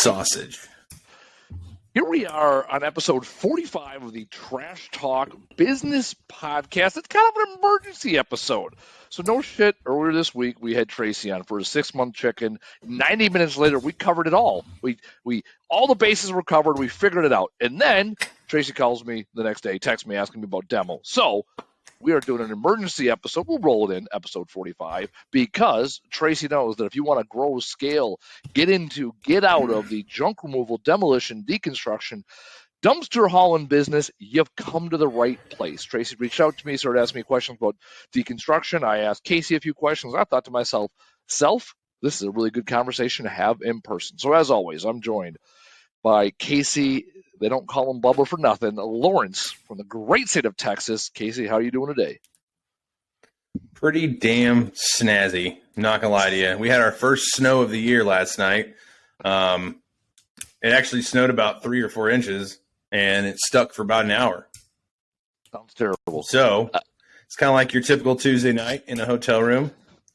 sausage. Here we are on episode 45 of the Trash Talk Business Podcast. It's kind of an emergency episode. So no shit, earlier this week we had Tracy on for a 6-month check-in. 90 minutes later, we covered it all. We all the bases were covered. We figured it out. And then Tracy calls me the next day, texts me asking me about demo. So we are doing an emergency episode. We'll roll it in, episode 45, because Tracy knows that if you want to grow, scale, get out of the junk removal, demolition, deconstruction, dumpster hauling business, you've come to the right place. Tracy reached out to me, started asking me questions about deconstruction. I asked Casey a few questions. I thought to myself, this is a really good conversation to have in person. So as always, I'm joined by Casey. They don't call him Bubba for nothing. Lawrence from the great state of Texas. Casey, how are you doing today? Pretty damn snazzy. Not gonna lie to you. We had our first snow of the year last night. It actually snowed about 3 or 4 inches, and it stuck for about an hour. Sounds terrible. So it's kind of like your typical Tuesday night in a hotel room.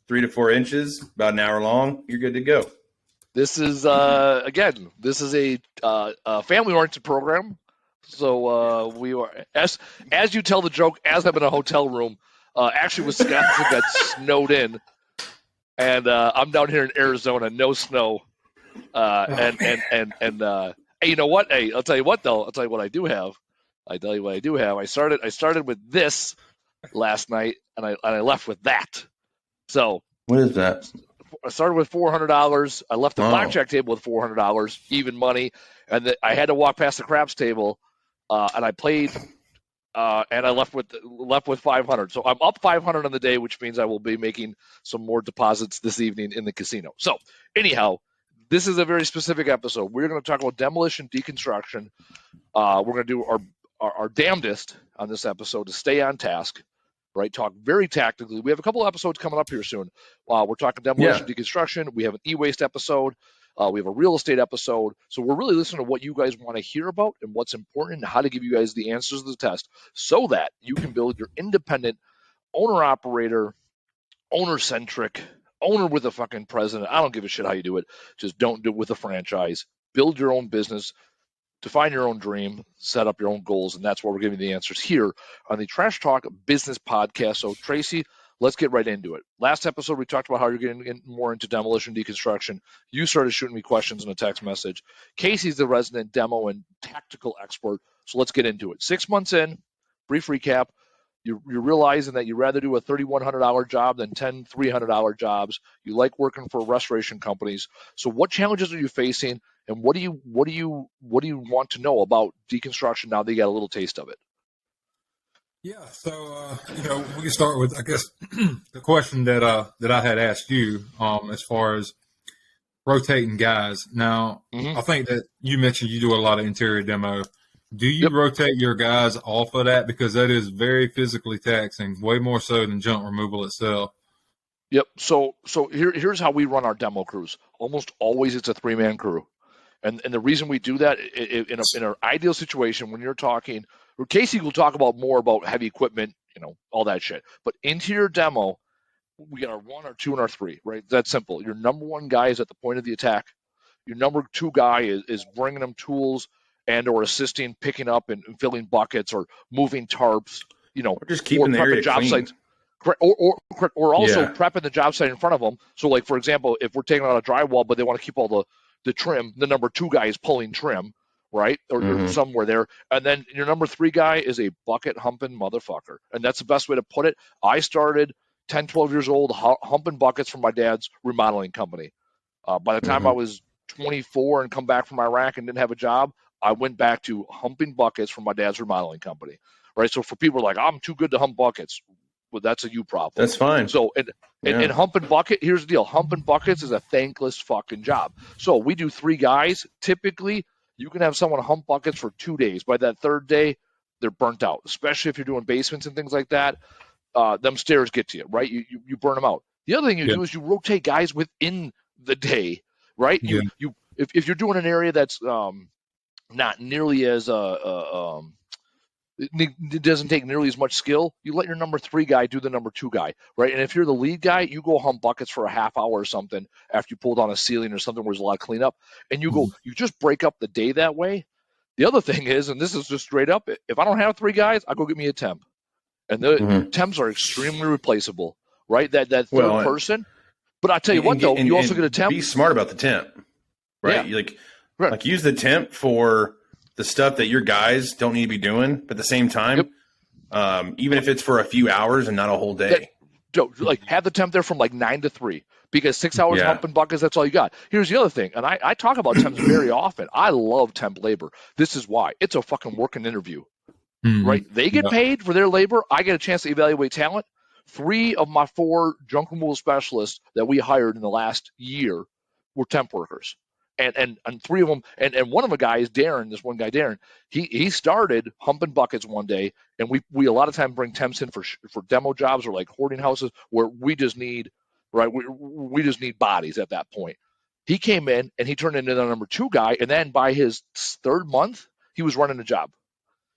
3 to 4 inches, about an hour long. You're good to go. This is this is a family-oriented program. So we are as you tell the joke, as I'm in a hotel room. Actually, Wisconsin got snowed in, and I'm down here in Arizona, no snow. Hey, you know what? Hey, I'll tell you what though. I'll tell you what I do have. I started with this last night, and I left with that. So what is that? I started with $400. I left the blackjack table with $400, even money, and I had to walk past the craps table, and I played, and I left with $500. So I'm up $500 on the day, which means I will be making some more deposits this evening in the casino. So anyhow, this is a very specific episode. We're going to talk about demolition, deconstruction. We're going to do our damnedest on this episode to stay on task. Right, talk very tactically. We have a couple episodes coming up here soon. We're talking demolition, deconstruction. We have an e-waste episode. We have a real estate episode. So we're really listening to what you guys want to hear about and what's important and how to give you guys the answers to the test so that you can build your independent owner-operator, owner-centric, owner with a fucking president. I don't give a shit how you do it. Just don't do it with a franchise. Build your own business. Define your own dream, set up your own goals, and that's what we're giving you the answers here on the Trash Talk Business Podcast. So, Tracy, let's get right into it. Last episode, we talked about how you're getting more into demolition, deconstruction. You started shooting me questions in a text message. Casey's the resident demo and tactical expert, so let's get into it. 6 months in, brief recap, you're realizing that you'd rather do a $3,100 job than 10 $300 jobs. You like working for restoration companies. So what challenges are you facing? And what do you want to know about deconstruction now that you got a little taste of it? Yeah, so we can start with, I guess, the question that I had asked you as far as rotating guys. Now, I think that you mentioned you do a lot of interior demo. Do you rotate your guys off of that, because that is very physically taxing, way more so than junk removal itself? Yep. So here's how we run our demo crews. Almost always it's a 3-man crew. And the reason we do that in an ideal situation, when you're talking, or Casey will talk about more about heavy equipment, all that shit. But interior demo, we got our 1, our 2, and our 3, right? That's simple. Your number 1 guy is at the point of the attack. Your number 2 guy is bringing them tools and or assisting, picking up and filling buckets or moving tarps, or just keeping the area job clean. sites. Or also prepping the job site in front of them. So, like, for example, if we're taking out a drywall, but they want to keep all the trim, the number 2 guy is pulling trim, right? Or somewhere there. And then your number 3 guy is a bucket humping motherfucker. And that's the best way to put it. I started 10, 12 years old humping buckets from my dad's remodeling company. By the time I was 24 and come back from Iraq and didn't have a job, I went back to humping buckets from my dad's remodeling company, right? So for people like, I'm too good to hump buckets. Well, that's a you problem. That's fine. So, and humping bucket, here's the deal. Humping buckets is a thankless fucking job. So we do 3 guys. Typically, you can have someone hump buckets for 2 days. By that 3rd day, they're burnt out, especially if you're doing basements and things like that. Them stairs get to you, right? You burn them out. The other thing you do is you rotate guys within the day, right? If you're doing an area that's not nearly as it doesn't take nearly as much skill. You let your number 3 guy do the number 2 guy, right? And if you're the lead guy, you go hump buckets for a half hour or something after you pull down a ceiling or something where there's a lot of cleanup, and you just break up the day that way. The other thing is, and this is just straight up, if I don't have 3 guys, I go get me a temp, and the temps are extremely replaceable, right? That third person. But I tell you what, though, you also get a temp. Be smart about the temp, right? Yeah. Like use the temp for the stuff that your guys don't need to be doing, but at the same time, even if it's for a few hours and not a whole day. Like have the temp there from like 9 to 3 because 6 hours humping buckets, that's all you got. Here's the other thing, and I talk about temps very often. I love temp labor. This is why. It's a fucking working interview, right? They get paid for their labor. I get a chance to evaluate talent. 3 of my 4 junk removal specialists that we hired in the last year were temp workers. And 3 of them, and one of the guys, Darren, this one guy, Darren, he started humping buckets one day, and we a lot of time bring temps in for demo jobs or like hoarding houses where we just need, right, we just need bodies at that point. He came in and he turned into the number 2 guy, and then by his 3rd month, he was running a job.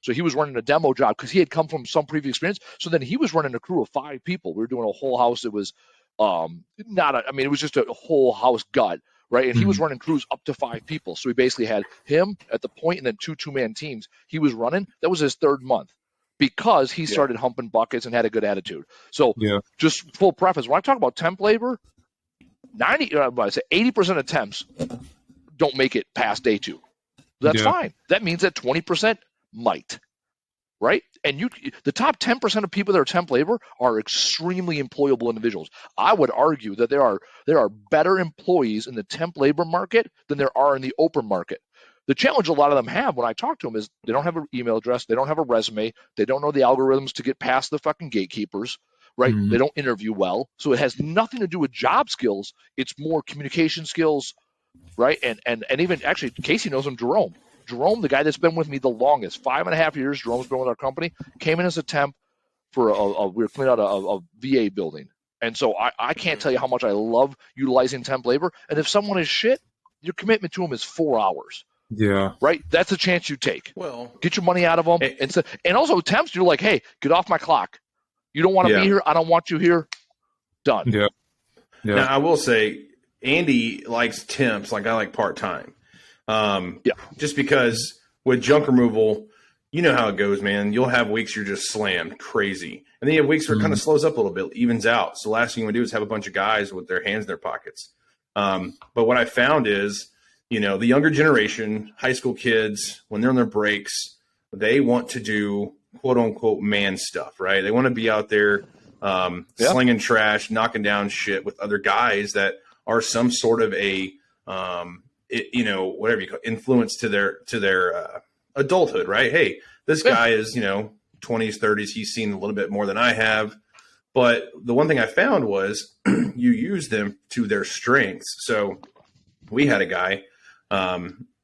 So he was running a demo job because he had come from some previous experience. So then he was running a crew of 5 people. We were doing a whole house. It was it was just a whole house gut. Right, and he was running crews up to 5 people. So he basically had him at the point and then 2 two-man teams he was running. That was his 3rd month because he started humping buckets and had a good attitude. So just full preface, when I talk about temp labor, 80% of temps don't make it past day 2. That's fine. That means that 20% might. Right? And the top 10% of people that are temp labor are extremely employable individuals. I would argue that there are better employees in the temp labor market than there are in the open market. The challenge a lot of them have when I talk to them is they don't have an email address, they don't have a resume, they don't know the algorithms to get past the fucking gatekeepers, right? They don't interview well. So it has nothing to do with job skills. It's more communication skills, right? And even actually Casey knows him, Jerome, the guy that's been with me the longest, 5.5 years, Jerome's been with our company, came in as a temp for we were cleaning out a VA building. And so I can't tell you how much I love utilizing temp labor. And if someone is shit, your commitment to them is 4 hours. Yeah. Right? That's a chance you take. Well, get your money out of them. And also temps, you're like, hey, get off my clock. You don't want to be here. I don't want you here. Done. Yeah. Now, I will say, Andy likes temps like I like part-time. Just because with junk removal, you know how it goes, man. You'll have weeks you're just slammed crazy. And then you have weeks where it kind of slows up a little bit, evens out. So the last thing you want to do is have a bunch of guys with their hands in their pockets. But what I found is, the younger generation, high school kids, when they're on their breaks, they want to do quote unquote man stuff, right? They want to be out there slinging trash, knocking down shit with other guys that are some sort of a whatever you call it, influence to their adulthood, right? Hey, this guy is 20s, 30s. He's seen a little bit more than I have. But the one thing I found was you use them to their strengths. So we had a guy.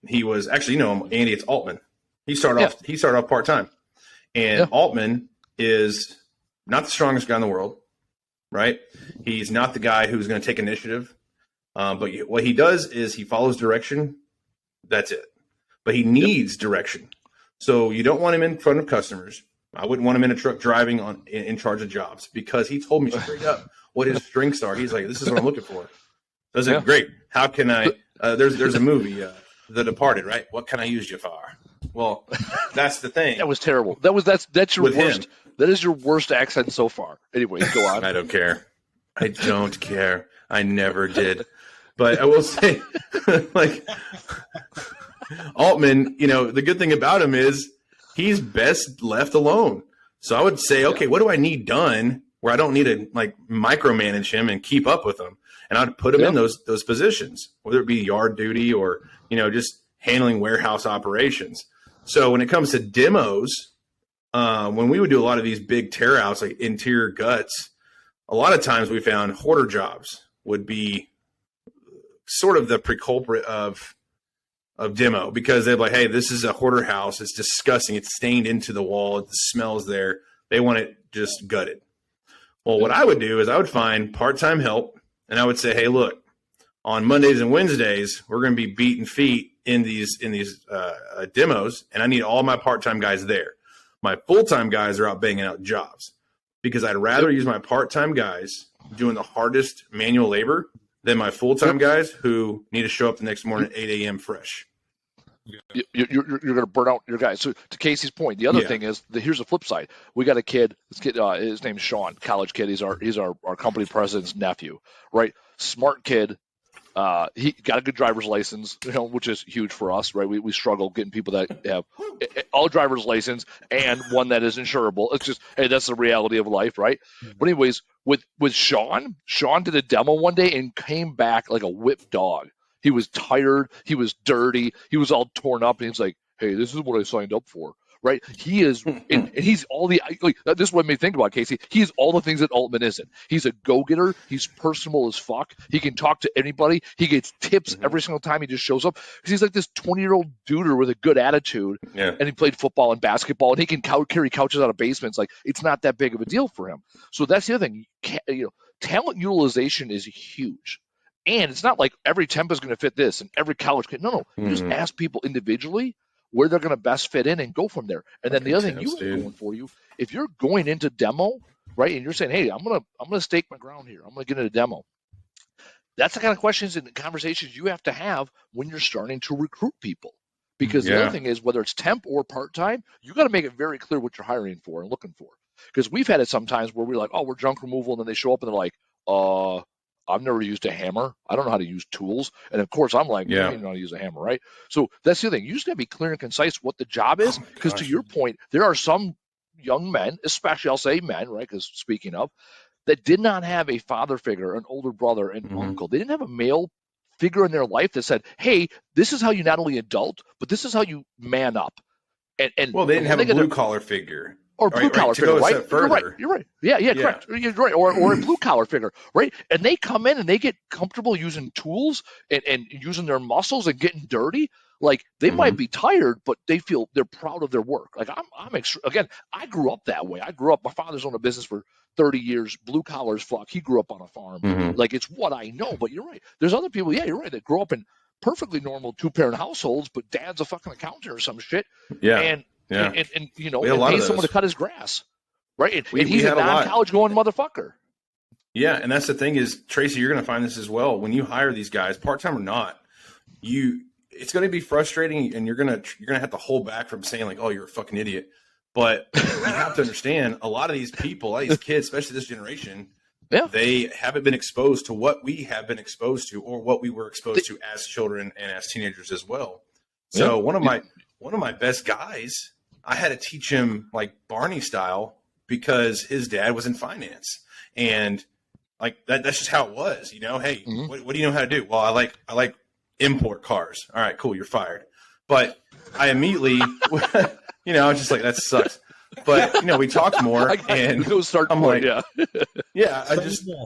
He was actually, Andy, it's Altman. He started off part-time. And Altman is not the strongest guy in the world, right? He's not the guy who's going to take initiative. But what he does is he follows direction. That's it. But he needs direction. So you don't want him in front of customers. I wouldn't want him in a truck driving in charge of jobs because he told me straight up what his strengths are. He's like, this is what I'm looking for. So I was like, great. How can I? There's a movie, The Departed, right? What can I use you for? Well, that's the thing. That was terrible. That's your worst. Him. That is your worst accent so far. Anyways, go on. I don't care. I don't care. I never did. But I will say, like, Altman, the good thing about him is he's best left alone. So I would say, okay, what do I need done where I don't need to, like, micromanage him and keep up with him? And I'd put him in those positions, whether it be yard duty or, just handling warehouse operations. So when it comes to demos, when we would do a lot of these big tear outs, like interior guts, a lot of times we found hoarder jobs would be sort of the pre-culprit of demo because they're like, hey, this is a hoarder house. It's disgusting. It's stained into the wall. The smell's there. They want it just gutted. Well, what I would do is I would find part-time help and I would say, hey, look, on Mondays and Wednesdays, we're going to be beating feet in these demos, and I need all my part-time guys there. My full-time guys are out banging out jobs because I'd rather use my part-time guys doing the hardest manual labor than my full-time guys who need to show up the next morning at 8 a.m. fresh. You're going to burn out your guys. So to Casey's point, the other thing is here's the flip side. We got a kid. This kid, his name's Sean, college kid. He's our company president's nephew, right? Smart kid. He got a good driver's license, which is huge for us, right? We struggle getting people that have all driver's license and one that is insurable. It's just, hey, that's the reality of life, right? But anyways, with Sean did a demo one day and came back like a whipped dog. He was tired. He was dirty. He was all torn up. And he's like, hey, this is what I signed up for. Right? He is, and he's all the, like, this is what made me think about Casey. He's all the things that Altman isn't. He's a go-getter. He's personable as fuck. He can talk to anybody. He gets tips every single time he just shows up. Because he's like this 20-year-old duder with a good attitude. Yeah. And he played football and basketball, and he can carry couches out of basements. Like, it's not that big of a deal for him. So that's the other thing. Talent utilization is huge. And it's not like every temp is going to fit this and every college kid. No. You just ask people individually where they're going to best fit in and go from there. And then the other thing you have going for you, if you're going into demo, right, and you're saying, hey, I'm gonna stake my ground here. I'm going to get into demo. That's the kind of questions and conversations you have to have when you're starting to recruit people. Because the other thing is, whether it's temp or part-time, you got to make it very clear what you're hiring for and looking for. Because we've had it sometimes where we're like, oh, we're junk removal, and then they show up and they're like, I've never used a hammer. I don't know how to use tools. And of course, I'm like, I don't know how to use a hammer, right? So that's the other thing. You just got to be clear and concise what the job is. Because to your point, there are some young men, especially I'll say men, right? Because speaking of, that did not have a father figure, an older brother, an uncle. They didn't have a male figure in their life that said, hey, this is how you not only adult, but this is how you man up. And well, they didn't have a blue-collar figure. Or blue collar figure, right? You're right. Yeah, correct. You're right. Or a blue collar figure, right? And they come in and they get comfortable using tools and using their muscles and getting dirty. Like they might be tired, but they're proud of their work. Like again, I grew up that way. My father's owned a business for 30 years, blue collars, fuck. He grew up on a farm. Like it's what I know. But you're right. There's other people, you're right, that grow up in perfectly normal 2-parent households, but dad's a fucking accountant or some shit. And pay someone to cut his grass, right? And he's a non-college going motherfucker. Yeah, and that's the thing is, Tracy, you're going to find this as well. When you hire these guys, part-time or not, it's going to be frustrating, and you're going to have to hold back from saying like, "Oh, you're a fucking idiot." But you have to understand, a lot of these people, a lot of these kids, especially this generation, they haven't been exposed to what we have been exposed to, or what we were exposed to as children and as teenagers as well. So one of my best guys, I had to teach him like Barney style because his dad was in finance, and like that's just how it was, Hey, what do you know how to do? Well, I like import cars. All right, cool. You're fired. But I immediately, I was just like, that sucks. But we talked more, and I'm like,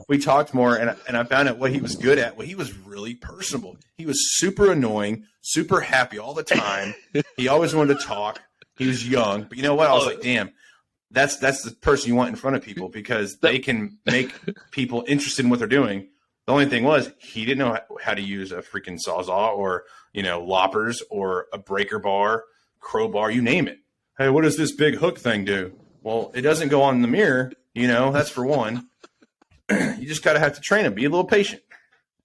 we talked more, and I found out what he was good at. Well, he was really personable. He was super annoying, super happy all the time. He always wanted to talk. He was young, but you know what? I was like, damn, that's the person you want in front of people because they can make people interested in what they're doing. The only thing was he didn't know how to use a freaking Sawzall or, loppers or a breaker bar, crowbar, you name it. Hey, what does this big hook thing do? Well, it doesn't go on the mirror, that's for one. You just got to have to train him. Be a little patient.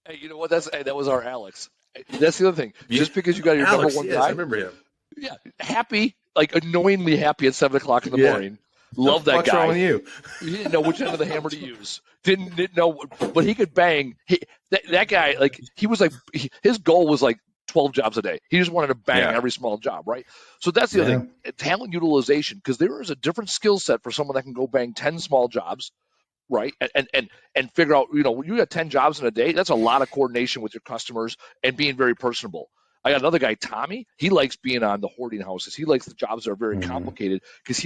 Hey, you know what? That was our Alex. That's the other thing. Just because you got your Alex, number one guy. I remember him. Yeah, happy, like annoyingly happy at 7:00 in the morning. Love that guy. What's wrong with you? He didn't know which end of the hammer to use. Didn't know, but he could bang. That guy, like he was like his goal was like 12 jobs a day. He just wanted to bang every small job, right? So that's the other thing. Talent utilization, because there is a different skill set for someone that can go bang 10 small jobs, right? And figure out, when you got 10 jobs in a day, that's a lot of coordination with your customers and being very personable. I got another guy, Tommy. He likes being on the hoarding houses. He likes the jobs that are very complicated because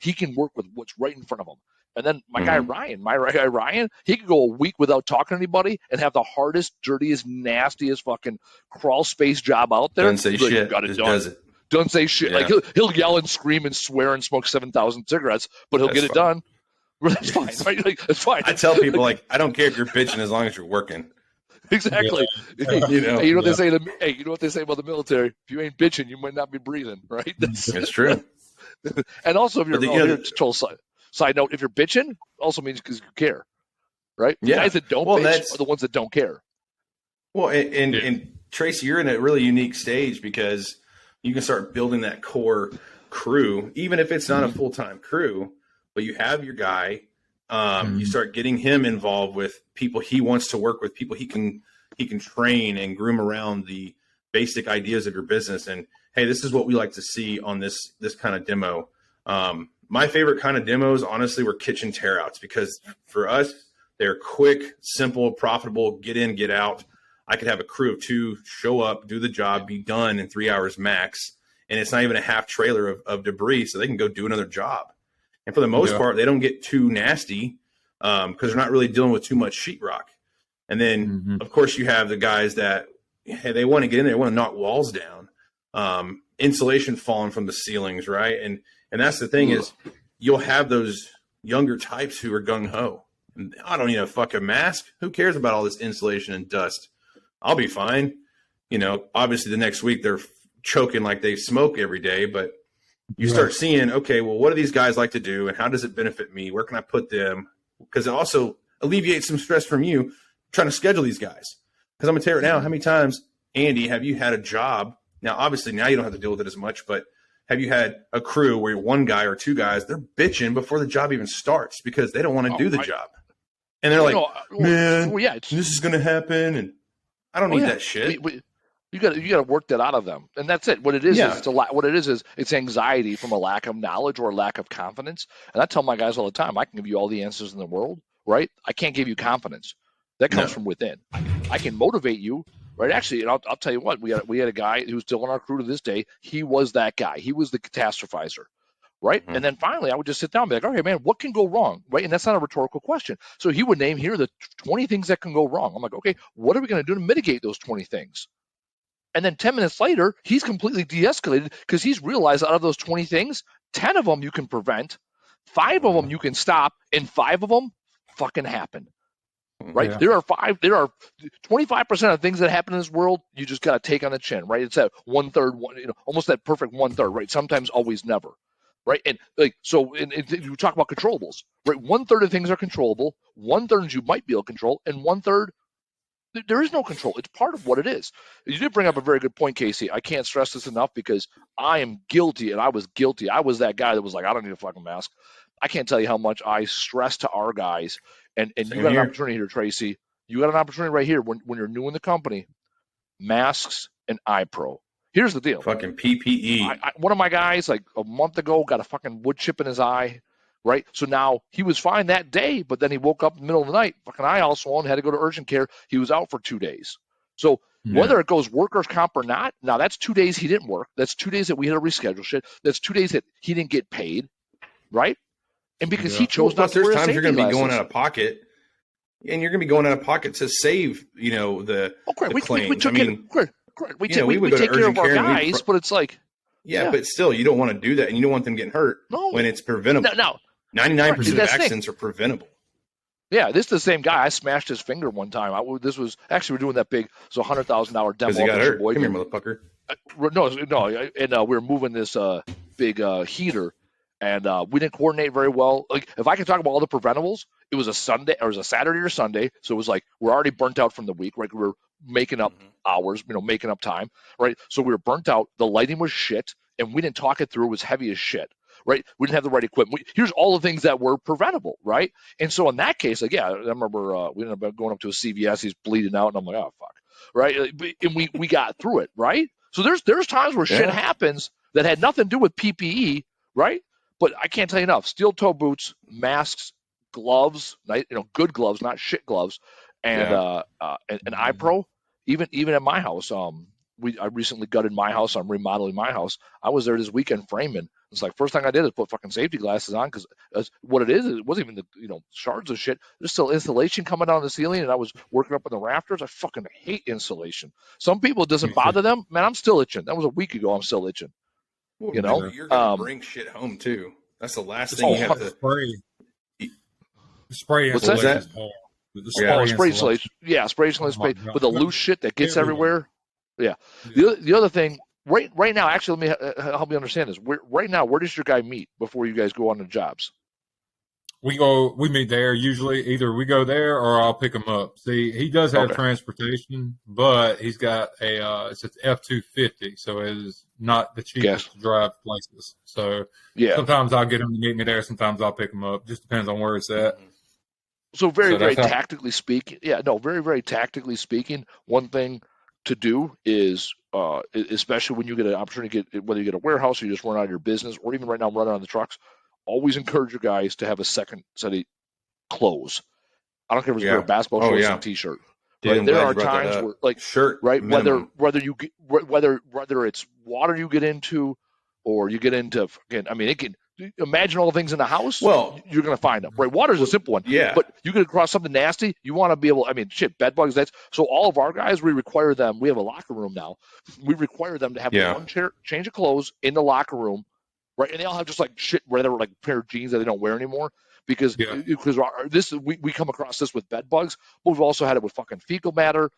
he can work with what's right in front of him. And then my guy Ryan, he could go a week without talking to anybody and have the hardest, dirtiest, nastiest fucking crawl space job out there. Doesn't say shit. Got it done. Doesn't say shit. Yeah. Like he'll yell and scream and swear and smoke 7,000 cigarettes, but he'll get it done. That's fine, right? Like, that's fine. I tell people I don't care if you're bitching as long as you're working. Exactly. Yeah. Hey, you know what they say about the military? If you ain't bitching, you might not be breathing, right? That's true. And also, if you're But side note, if you're bitching, also means because you care, right? The Yeah. guys that don't bitch are the ones that don't care. Well, and Tracy, you're in a really unique stage because you can start building that core crew, even if it's not a full-time crew, but you have your guy. You start getting him involved with people he wants to work with, people he can train and groom around the basic ideas of your business. And hey, this is what we like to see on this kind of demo. My favorite kind of demos, honestly, were kitchen tear-outs because for us, they're quick, simple, profitable, get in, get out. I could have a crew of 2 show up, do the job, be done in 3 hours max. And it's not even a half trailer of debris, so they can go do another job. And for the most part, they don't get too nasty because they're not really dealing with too much sheetrock. And then, of course, you have the guys that, hey, they want to get in there, they want to knock walls down, insulation falling from the ceilings, right? And that's the thing is you'll have those younger types who are gung-ho. I don't need a fucking mask. Who cares about all this insulation and dust? I'll be fine. Obviously the next week they're choking like they smoke every day, but you start seeing, okay, well, what do these guys like to do and how does it benefit me? Where can I put them? Because it also alleviates some stress from you trying to schedule these guys. Because I'm going to tell you right now, how many times, Andy, have you had a job? Now, obviously now you don't have to deal with it as much, but have you had a crew where 1 guy or 2 guys, they're bitching before the job even starts because they don't want to do the job. And they're like, man, this is going to happen. And I don't need that shit. You got to work that out of them, and that's it. What it is is it's anxiety from a lack of knowledge or a lack of confidence. And I tell my guys all the time, I can give you all the answers in the world, right? I can't give you confidence. That comes from within. I can motivate you, right? Actually, and I'll tell you what, we had a guy who's still on our crew to this day. He was that guy. He was the catastrophizer. Right. And then finally, I would just sit down and be like, okay, man, what can go wrong? Right. And that's not a rhetorical question. So he would name here the 20 things that can go wrong. I'm like, okay, what are we going to do to mitigate those 20 things? And then 10 minutes later, he's completely de-escalated because he's realized out of those 20 things, 10 of them you can prevent, 5 of them you can stop, and 5 of them fucking happen. Right? Yeah. There are 25% of things that happen in this world you just got to take on the chin. Right? It's that 1/3, almost that perfect 1/3. Right? Sometimes, always, never. Right. And you talk about controllables, right? 1/3 of things are controllable, 1/3 you might be able to control, and 1/3 there is no control. It's part of what it is. You did bring up a very good point, Casey. I can't stress this enough because I am guilty, and I was guilty. I was that guy that was like, I don't need a fucking mask. I can't tell you how much I stress to our guys. And you got an opportunity here, Tracy. You got an opportunity right here when you're new in the company. Masks and iPro. Here's the deal. Fucking PPE. One of my guys, like a month ago, got a fucking wood chip in his eye, right? So now he was fine that day, but then he woke up in the middle of the night, fucking eye all swollen, had to go to urgent care. He was out for 2 days. So whether it goes workers' comp or not, now that's 2 days he didn't work. That's 2 days that we had to reschedule shit. That's 2 days that he didn't get paid, right? And because he chose not to wear safety glasses. There's times you're going to be going out of pocket, and you're going to be going out of pocket to save, the claims. We took we take care of our guys, but it's like, but still, you don't want to do that, and you don't want them getting hurt when it's preventable. No. 99% of accidents are preventable. Yeah, this is the same guy. I smashed his finger one time. This was actually, we're doing that big, $100,000 demo. Because he got hurt. Come here, motherfucker. No, and we were moving this big heater, and we didn't coordinate very well. Like, if I can talk about all the preventables, it was a Saturday or Sunday, so it was like we're already burnt out from the week, right? We were making up hours, making up time, right? So we were burnt out. The lighting was shit, and we didn't talk it through. It was heavy as shit, right? We didn't have the right equipment. Here's all the things that were preventable, right? And so in that case, like, I remember we ended up going up to a CVS. He's bleeding out, and I'm like, oh fuck, right? And we got through it, right? So there's times where shit happens that had nothing to do with PPE, right? But I can't tell you enough. Steel toe boots, masks, gloves, good gloves, not shit gloves, and iPro. Even at my house, I recently gutted my house. I'm remodeling my house. I was there this weekend framing. It's like first thing I did is put fucking safety glasses on because what it is, it wasn't even the shards of shit. There's still insulation coming down the ceiling, and I was working up in the rafters. I fucking hate insulation. Some people it doesn't bother them. Man, I'm still itching. That was a week ago. I'm still itching. Well, you're gonna bring shit home too. That's the last thing you have to spray insulation. Spray insulation. Yeah, spray insulation with the loose shit that gets everywhere. Yeah. The other thing Right now, actually, let me help me understand this. Right now, where does your guy meet before you guys go on the jobs? We meet there usually. Either we go there or I'll pick him up. See, he does have transportation, but he's got it's an F-250, so it is not the cheapest to drive places. So sometimes I'll get him to meet me there. Sometimes I'll pick him up. Just depends on where it's at. So very tactically speaking, very tactically speaking, one thing to do is, especially when you get an opportunity to get, whether you get a warehouse or you just run out of your business, or even right now running on the trucks, always encourage your guys to have a second set of clothes. I don't care if it's a basketball shorts and t-shirt. Right? There are times where, like, shirt, right, minimum. whether it's water you get into, or you get into, again, I mean, it can. Imagine all the things in the house. Well, you're going to find them. Right, water's a simple one. Yeah, but you get across something nasty. You want to be able. I mean, shit, bed bugs. So all of our guys, we require them. We have a locker room now. We require them to have one change of clothes in the locker room. Right, and they all have just like shit, whatever, like a pair of jeans that they don't wear anymore because we come across this with bed bugs, but we've also had it with fucking fecal matter.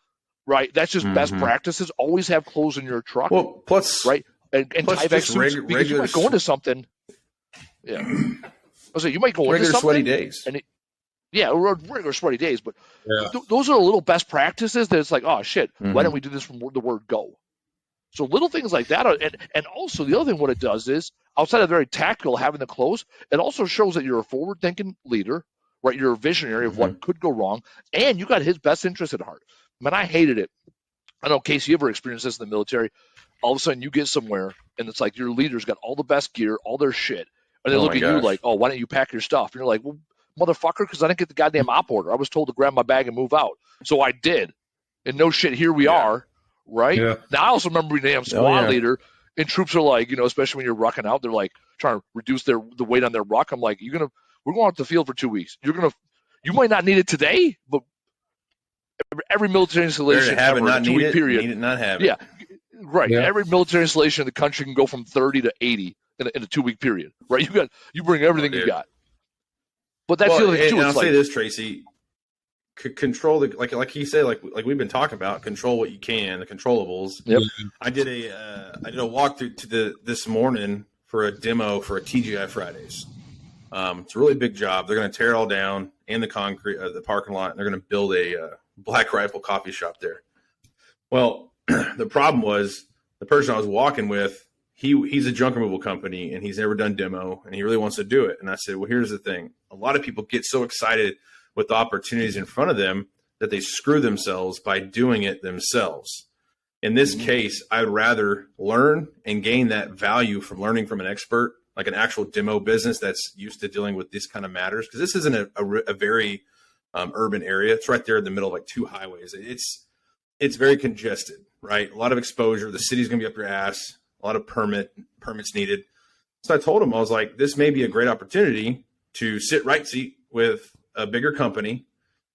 Right, that's just best practices. Always have clothes in your truck. Well, plus right, and tie-back suits because you might go into something. Yeah, you might go into something. Sweaty days. And regular sweaty days, but those are little best practices that it's like, oh shit, why don't we do this from the word go? So little things like that, and also the other thing, what it does is, outside of very tactical having the clothes, it also shows that you're a forward-thinking leader, right? You're a visionary of what could go wrong, and you got his best interest at heart. Man, I hated it. I know, Casey, you ever experienced this in the military? All of a sudden, you get somewhere, and it's like your leader's got all the best gear, all their shit, and they look at you like, oh, why don't you pack your stuff? And you're like, well, motherfucker, because I didn't get the goddamn op order. I was told to grab my bag and move out. So I did. And no shit, here we are, right? Yeah. Now, I also remember being a damn squad leader, and troops are like, especially when you're rucking out, they're like trying to reduce the weight on their ruck. I'm like, we're going out to the field for 2 weeks. You might not need it today, but every military installation ever in a 2-week period. Need it, not have it. Yeah, right. Yeah. Every military installation in the country can go from 30 to 80 in a 2-week period, right? You bring everything you got. But that's the other thing too. I'll say this, Tracy. Control the like he said, like we've been talking about. Control what you can, the controllables. Yep. I did a walkthrough to this morning for a demo for a TGI Fridays. It's a really big job. They're going to tear it all down in the concrete, the parking lot, and they're going to build a Black Rifle coffee shop there. Well, the problem was the person I was walking with. He's a junk removal company, and he's never done demo, and he really wants to do it. And I said, well, here's the thing. A lot of people get so excited with the opportunities in front of them that they screw themselves by doing it themselves. In this case, I'd rather learn and gain that value from learning from an expert, like an actual demo business that's used to dealing with these kind of matters. Because this isn't a very urban area. It's right there in the middle of like 2 highways. It's very congested, right? A lot of exposure. The city's going to be up your ass. A lot of permits needed. So I told him, I was like, this may be a great opportunity to sit right seat with a bigger company.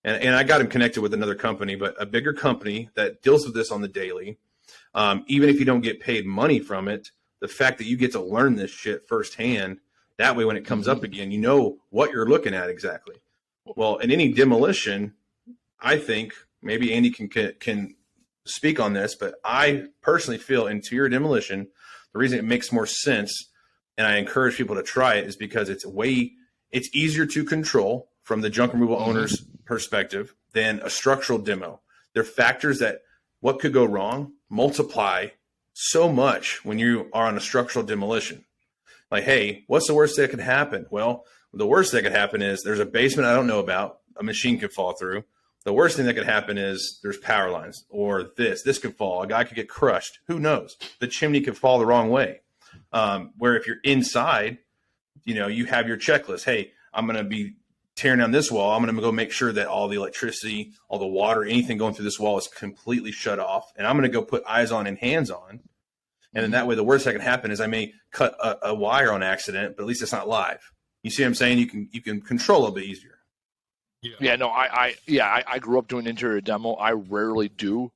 And I got him connected with another company, but a bigger company that deals with this on the daily. Even if you don't get paid money from it, the fact that you get to learn this shit firsthand, that way when it comes up again, you know what you're looking at exactly. Well, in any demolition, I think maybe Andy can speak on this, but I personally feel interior demolition, the reason it makes more sense, and I encourage people to try it, is because it's easier to control from the junk removal owner's perspective than a structural demo. There are factors that what could go wrong multiply so much when you are on a structural demolition. Like, hey, what's the worst that could happen? Well, the worst that could happen is there's a basement I don't know about, a machine could fall through. The worst thing that could happen is there's power lines, or this could fall. A guy could get crushed. Who knows? The chimney could fall the wrong way. Where if you're inside, you have your checklist. Hey, I'm going to be tearing down this wall. I'm going to go make sure that all the electricity, all the water, anything going through this wall is completely shut off. And I'm going to go put eyes on and hands on. And then that way, the worst that can happen is I may cut a wire on accident, but at least it's not live. You see what I'm saying? You can control a little bit easier. Yeah, no, I grew up doing interior demo. I rarely do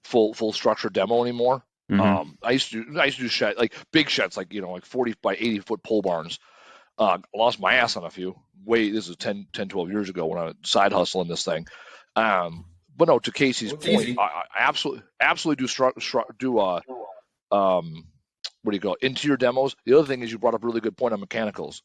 full structure demo anymore. Mm-hmm. I used to do shed, like big sheds, like 40 by 80 foot pole barns. I lost my ass on a few. This is 10, 12 years ago when I was side hustling this thing. But no, to Casey's point, I absolutely do what do you call it, interior demos. The other thing is you brought up a really good point on mechanicals.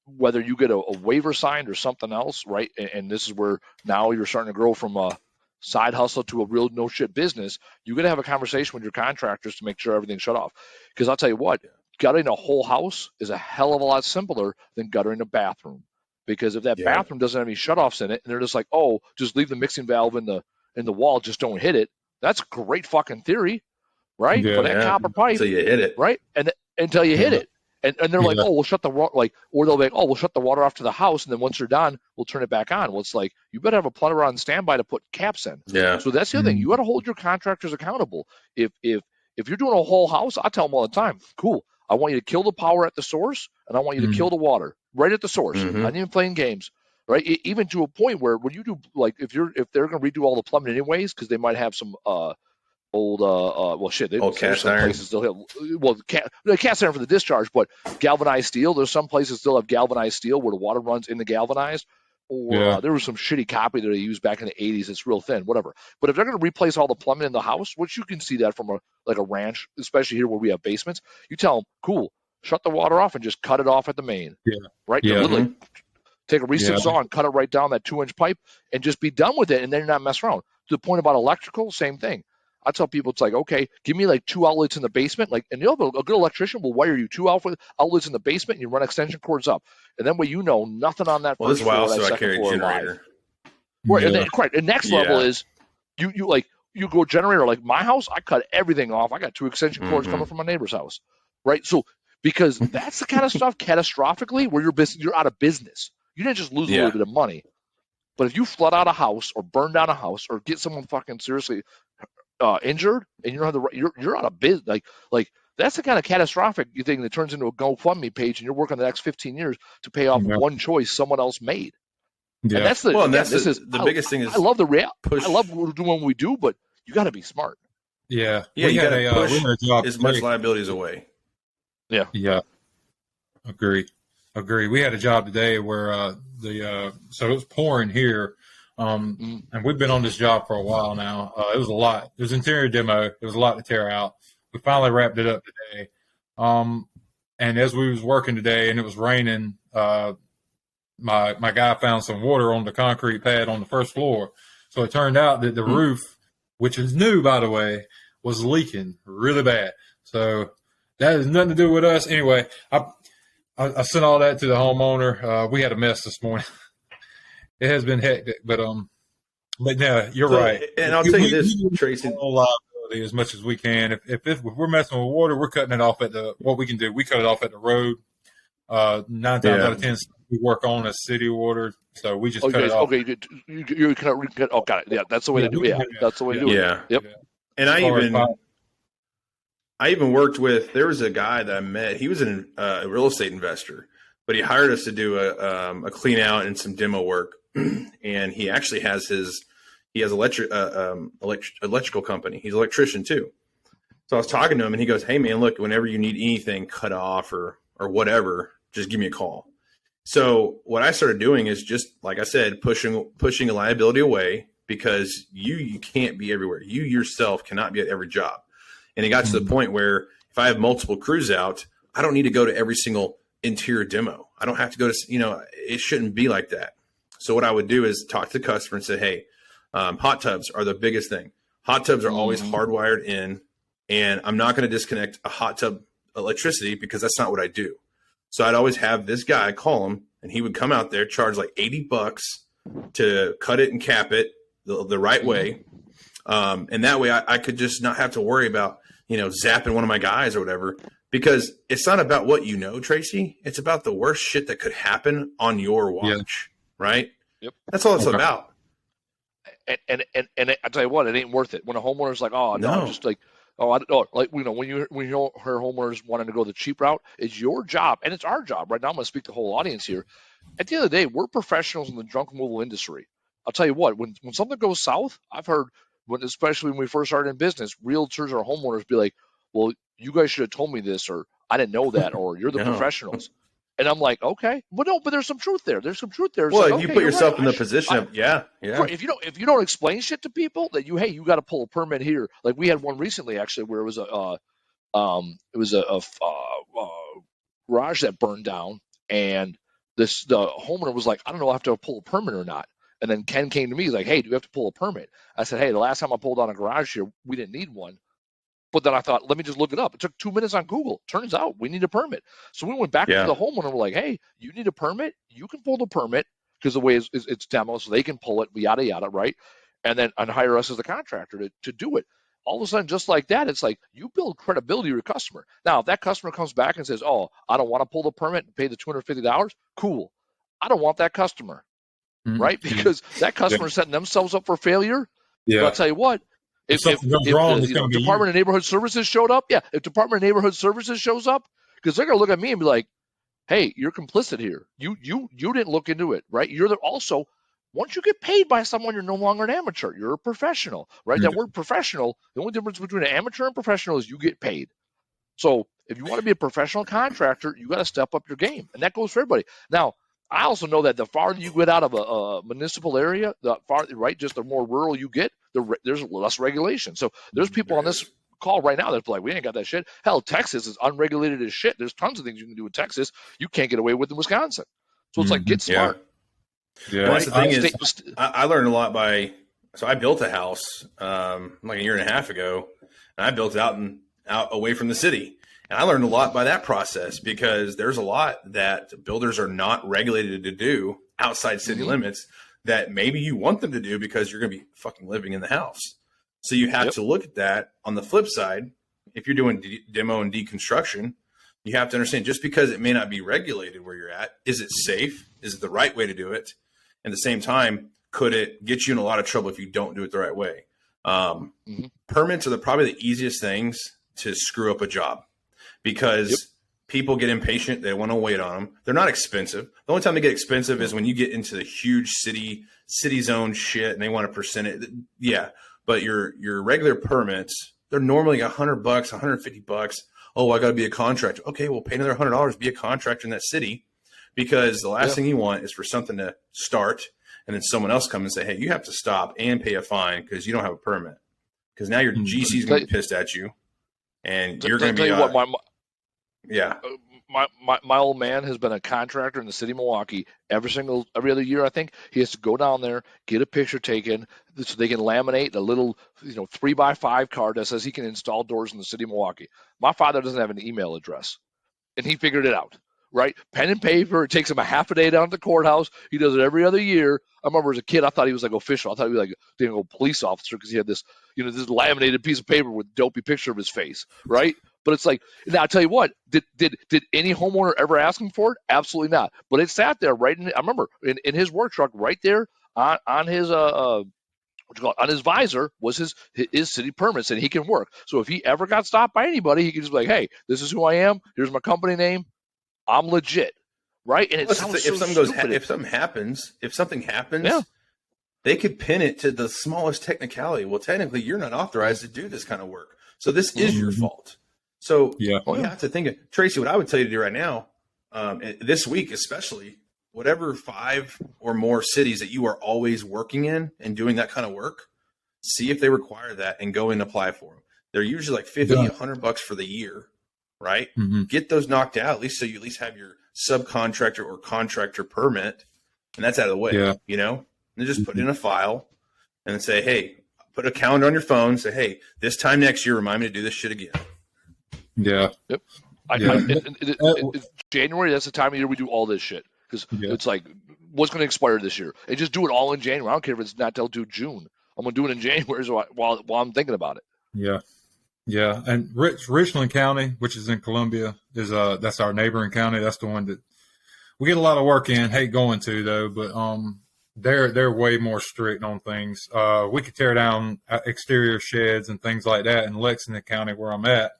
Whether you get a waiver signed or something else, right? And this is where now you're starting to grow from a side hustle to a real no shit business. You got to have a conversation with your contractors to make sure everything's shut off. Because I'll tell you what, guttering a whole house is a hell of a lot simpler than guttering a bathroom. Because if that bathroom doesn't have any shutoffs in it, and they're just like, oh, just leave the mixing valve in the wall, just don't hit it. That's great fucking theory, right? Yeah, but that copper pipe, so you hit it, right? And until you hit it. And they're like, oh, we'll shut the water, or they'll be like, oh, we'll shut the water off to the house, and then once you're done, we'll turn it back on. Well, it's like, you better have a plumber on standby to put caps in. Yeah. So that's the other thing. You got to hold your contractors accountable. If you're doing a whole house, I tell them all the time, cool, I want you to kill the power at the source, and I want you to kill the water right at the source. I'm not even playing games, right? Even to a point where when you do, like, if they're going to redo all the plumbing anyways, because they might have some old cast iron places still have cast iron for the discharge, but galvanized steel. There's some places still have galvanized steel where the water runs in the galvanized. Or there was some shitty copy that they used back in the 80s. It's real thin, whatever. But if they're going to replace all the plumbing in the house, which you can see that from a ranch, especially here where we have basements, you tell them, cool, shut the water off and just cut it off at the main. Right. Literally take a recip saw and cut it right down that 2-inch pipe and just be done with it, and then you're not messing around. To the point about electrical, same thing. I tell people, it's like, okay, give me like 2 outlets in the basement. Like, and a good electrician will wire you 2 outlets in the basement, and you run extension cords up. And then nothing on that. Well, this is why also I carry a generator. Right. And then, the next level is you go generator. Like my house, I cut everything off. I got 2 extension cords coming from my neighbor's house. Right. So, because that's the kind of stuff catastrophically where you're out of business. You didn't just lose a little bit of money. But if you flood out a house or burn down a house or get someone fucking seriously injured, and you don't have you're out of business. Like that's the kind of catastrophic thing that turns into a GoFundMe page, and you're working the next 15 years to pay off one choice someone else made. Yeah. And that's the biggest thing. I love the I love doing what we do, but you got to be smart. Yeah, you got to push as much liabilities away. Yeah. Agree. We had a job today where so it was pouring here. And we've been on this job for a while now. It was a lot. It was interior demo. It was a lot to tear out. We finally wrapped it up today. And as we was working today and it was raining, my guy found some water on the concrete pad on the first floor. So it turned out that the roof, which is new, by the way, was leaking really bad. So that has nothing to do with us. Anyway, I sent all that to the homeowner. We had a mess this morning. It has been hectic, but no, you're right. And I'll tell you this, Tracy, liability as much as we can. If we're messing with water, we're cutting it off what we can do. We cut it off at the road. 9 times out of 10, we work on a city water, so we just cut it off. Okay, you cannot. Oh, got it. Yeah, that's the way to do it. Yeah, that's the way to do it. Yeah. Yep. And I even worked with. There was a guy that I met. He was a real estate investor, but he hired us to do a clean out and some demo work. And he actually has electrical company. He's an electrician too. So I was talking to him and he goes, hey man, look, whenever you need anything cut off or whatever, just give me a call. So what I started doing is just, like I said, pushing a liability away, because you can't be everywhere. You yourself cannot be at every job. And it got to the point where if I have multiple crews out, I don't need to go to every single interior demo. I don't have to go to, it shouldn't be like that. So what I would do is talk to the customer and say, hey, hot tubs are the biggest thing. Hot tubs are always hardwired in, and I'm not going to disconnect a hot tub electricity because that's not what I do. So I'd always have this guy call him, and he would come out there, charge like $80 to cut it and cap it the right way. And that way I could just not have to worry about, zapping one of my guys or whatever, because it's not about what Tracy. It's about the worst shit that could happen on your watch. Right? Yep. That's all it's about. And I tell you what, it ain't worth it. When a homeowner's like, oh no, just like, oh, I don't know, like when her homeowners wanting to go the cheap route, it's your job and it's our job. Right now, I'm going to speak to the whole audience here. At the end of the day, we're professionals in the junk removal industry. I'll tell you what, when something goes south, I've heard, especially when we first started in business, realtors or homeowners be like, well, you guys should have told me this, or I didn't know that, or you're the professionals. And I'm like, okay, but there's some truth there. There's some truth there. Well, like, you put yourself in the position of, If you don't explain shit to people that you got to pull a permit here. Like we had one recently actually where it was It was a garage that burned down, and the homeowner was like, I don't know if I have to pull a permit or not. And then Ken came to me, he's like, hey, do you have to pull a permit? I said, hey, the last time I pulled on a garage here, we didn't need one. But then I thought, let me just look it up. It took 2 minutes on Google. Turns out we need a permit. So we went back to the homeowner and we're like, hey, you need a permit? You can pull the permit because the way it's demo, so they can pull it, yada, yada, right? And then hire us as a contractor to do it. All of a sudden, just like that, it's like you build credibility to your customer. Now, if that customer comes back and says, oh, I don't want to pull the permit and pay the $250, cool. I don't want that customer, right? Because that customer is setting themselves up for failure. Yeah. But I'll tell you what, if Department of Neighborhood Services showed up, if Department of Neighborhood Services shows up, because they're going to look at me and be like, hey, you're complicit here. You didn't look into it, right? You're also, once you get paid by someone, you're no longer an amateur. You're a professional, right? Mm-hmm. That word professional, the only difference between an amateur and professional is you get paid. So if you want to be a professional contractor, you got to step up your game. And that goes for everybody. Now, I also know that the farther you get out of a municipal area, just the more rural you get, there's less regulation. So there's people on this call right now that's like, we ain't got that shit. Hell, Texas is unregulated as shit. There's tons of things you can do in Texas you can't get away with in Wisconsin. So it's like, get smart. Yeah, right? That's the thing is, I learned a lot so I built a house like a year and a half ago, and I built it out away from the city. And I learned a lot by that process because there's a lot that builders are not regulated to do outside city limits that maybe you want them to do because you're going to be fucking living in the house. So you have to look at that. On the flip side, if you're doing demo and deconstruction, you have to understand just because it may not be regulated where you're at, is it safe? Is it the right way to do it? At the same time, could it get you in a lot of trouble if you don't do it the right way? Permits are probably the easiest things to screw up a job because people get impatient. They want to wait on them. They're not expensive. The only time they get expensive is when you get into the huge city zone shit and they want to percent it. Yeah. But your regular permits, they're normally $100, $150. Oh, I got to be a contractor. Okay, well, pay another $100, be a contractor in that city, because the last thing you want is for something to start and then someone else come and say, hey, you have to stop and pay a fine because you don't have a permit. Because now your GC is going to be pissed at you, and you're going to be My old man has been a contractor in the city of Milwaukee every other year. I think he has to go down there, get a picture taken so they can laminate a little 3x5 card that says he can install doors in the city of Milwaukee. My father doesn't have an email address, and he figured it out. Right, pen and paper. It takes him a half a day down to the courthouse. He does it every other year. I remember as a kid, I thought he was like official. I thought he was like a police officer because he had this, this laminated piece of paper with a dopey picture of his face. Right. But it's like, now I tell you what, did any homeowner ever ask him for it? Absolutely not. But it sat there I remember in his work truck right there on his on his visor was his city permits, and he can work. So if he ever got stopped by anybody, he could just be like, hey, this is who I am. Here's my company name. I'm legit. Right. And if something happens, they could pin it to the smallest technicality. Well, technically you're not authorized to do this kind of work. So this is your fault. So you have to think of, Tracy, what I would tell you to do right now, this week, especially, whatever 5 or more cities that you are always working in and doing that kind of work, see if they require that and go and apply for them. They're usually like $50, $100 for the year, right? Get those knocked out, at least so you at least have your subcontractor or contractor permit, and that's out of the way, and then just put it in a file and then say, hey, put a calendar on your phone, say, hey, this time next year, remind me to do this shit again. Yeah. Yep. January, that's the time of year we do all this shit. Because it's like, what's going to expire this year? And just do it all in January. I don't care if it's not till June. I'm going to do it in January while I'm thinking about it. Yeah. Yeah. And Richland County, which is in Columbia, is that's our neighboring county. That's the one that we get a lot of work in. Hate going to, though, but they're way more strict on things. We could tear down exterior sheds and things like that in Lexington County where I'm at,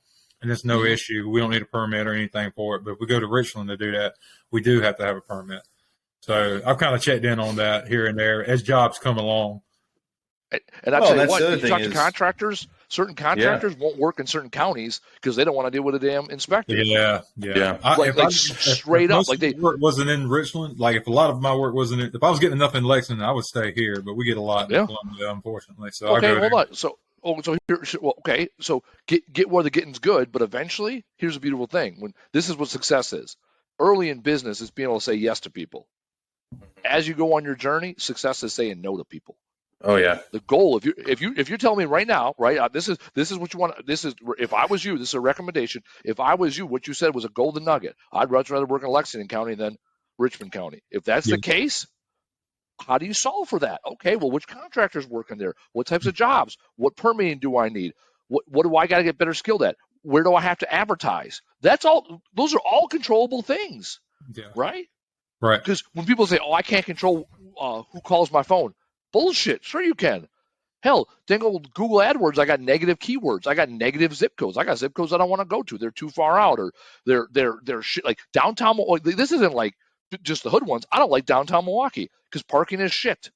and it's no issue. We don't need a permit or anything for it. But if we go to Richland to do that, we do have to have a permit. So I've kind of checked in on that here and there as jobs come along. And I'll tell you what, you talk to contractors, certain contractors won't work in certain counties because they don't want to deal with a damn inspector. Yeah. Straight up. Like work wasn't in Richland. Like if a lot of my work wasn't if I was getting enough in Lexington, I would stay here. But we get a lot in Columbia, unfortunately. So okay, hold on. so here, well, okay, so get where the getting's good, but eventually, here's a beautiful thing. When this is what success is. Early in business, it's being able to say yes to people. As you go on your journey, success is saying no to people. Oh yeah. The goal, if you're telling me right now, right, this is what you want. This is, if I was you, this is a recommendation. If I was you, what you said was a golden nugget. I'd much rather work in Lexington County than Richmond County. If that's the case, how do you solve for that? Okay, well, which contractors working there? What types of jobs? What permitting do I need? What do I got to get better skilled at? Where do I have to advertise? That's all. Those are all controllable things, right? Right. Because when people say, "Oh, I can't control who calls my phone," bullshit. Sure, you can. Hell, dang old Google AdWords, I got negative keywords. I got negative zip codes. I got zip codes I don't want to go to. They're too far out, or they're shit. Like downtown. This isn't like just the hood ones. I don't like downtown Milwaukee because parking is shit.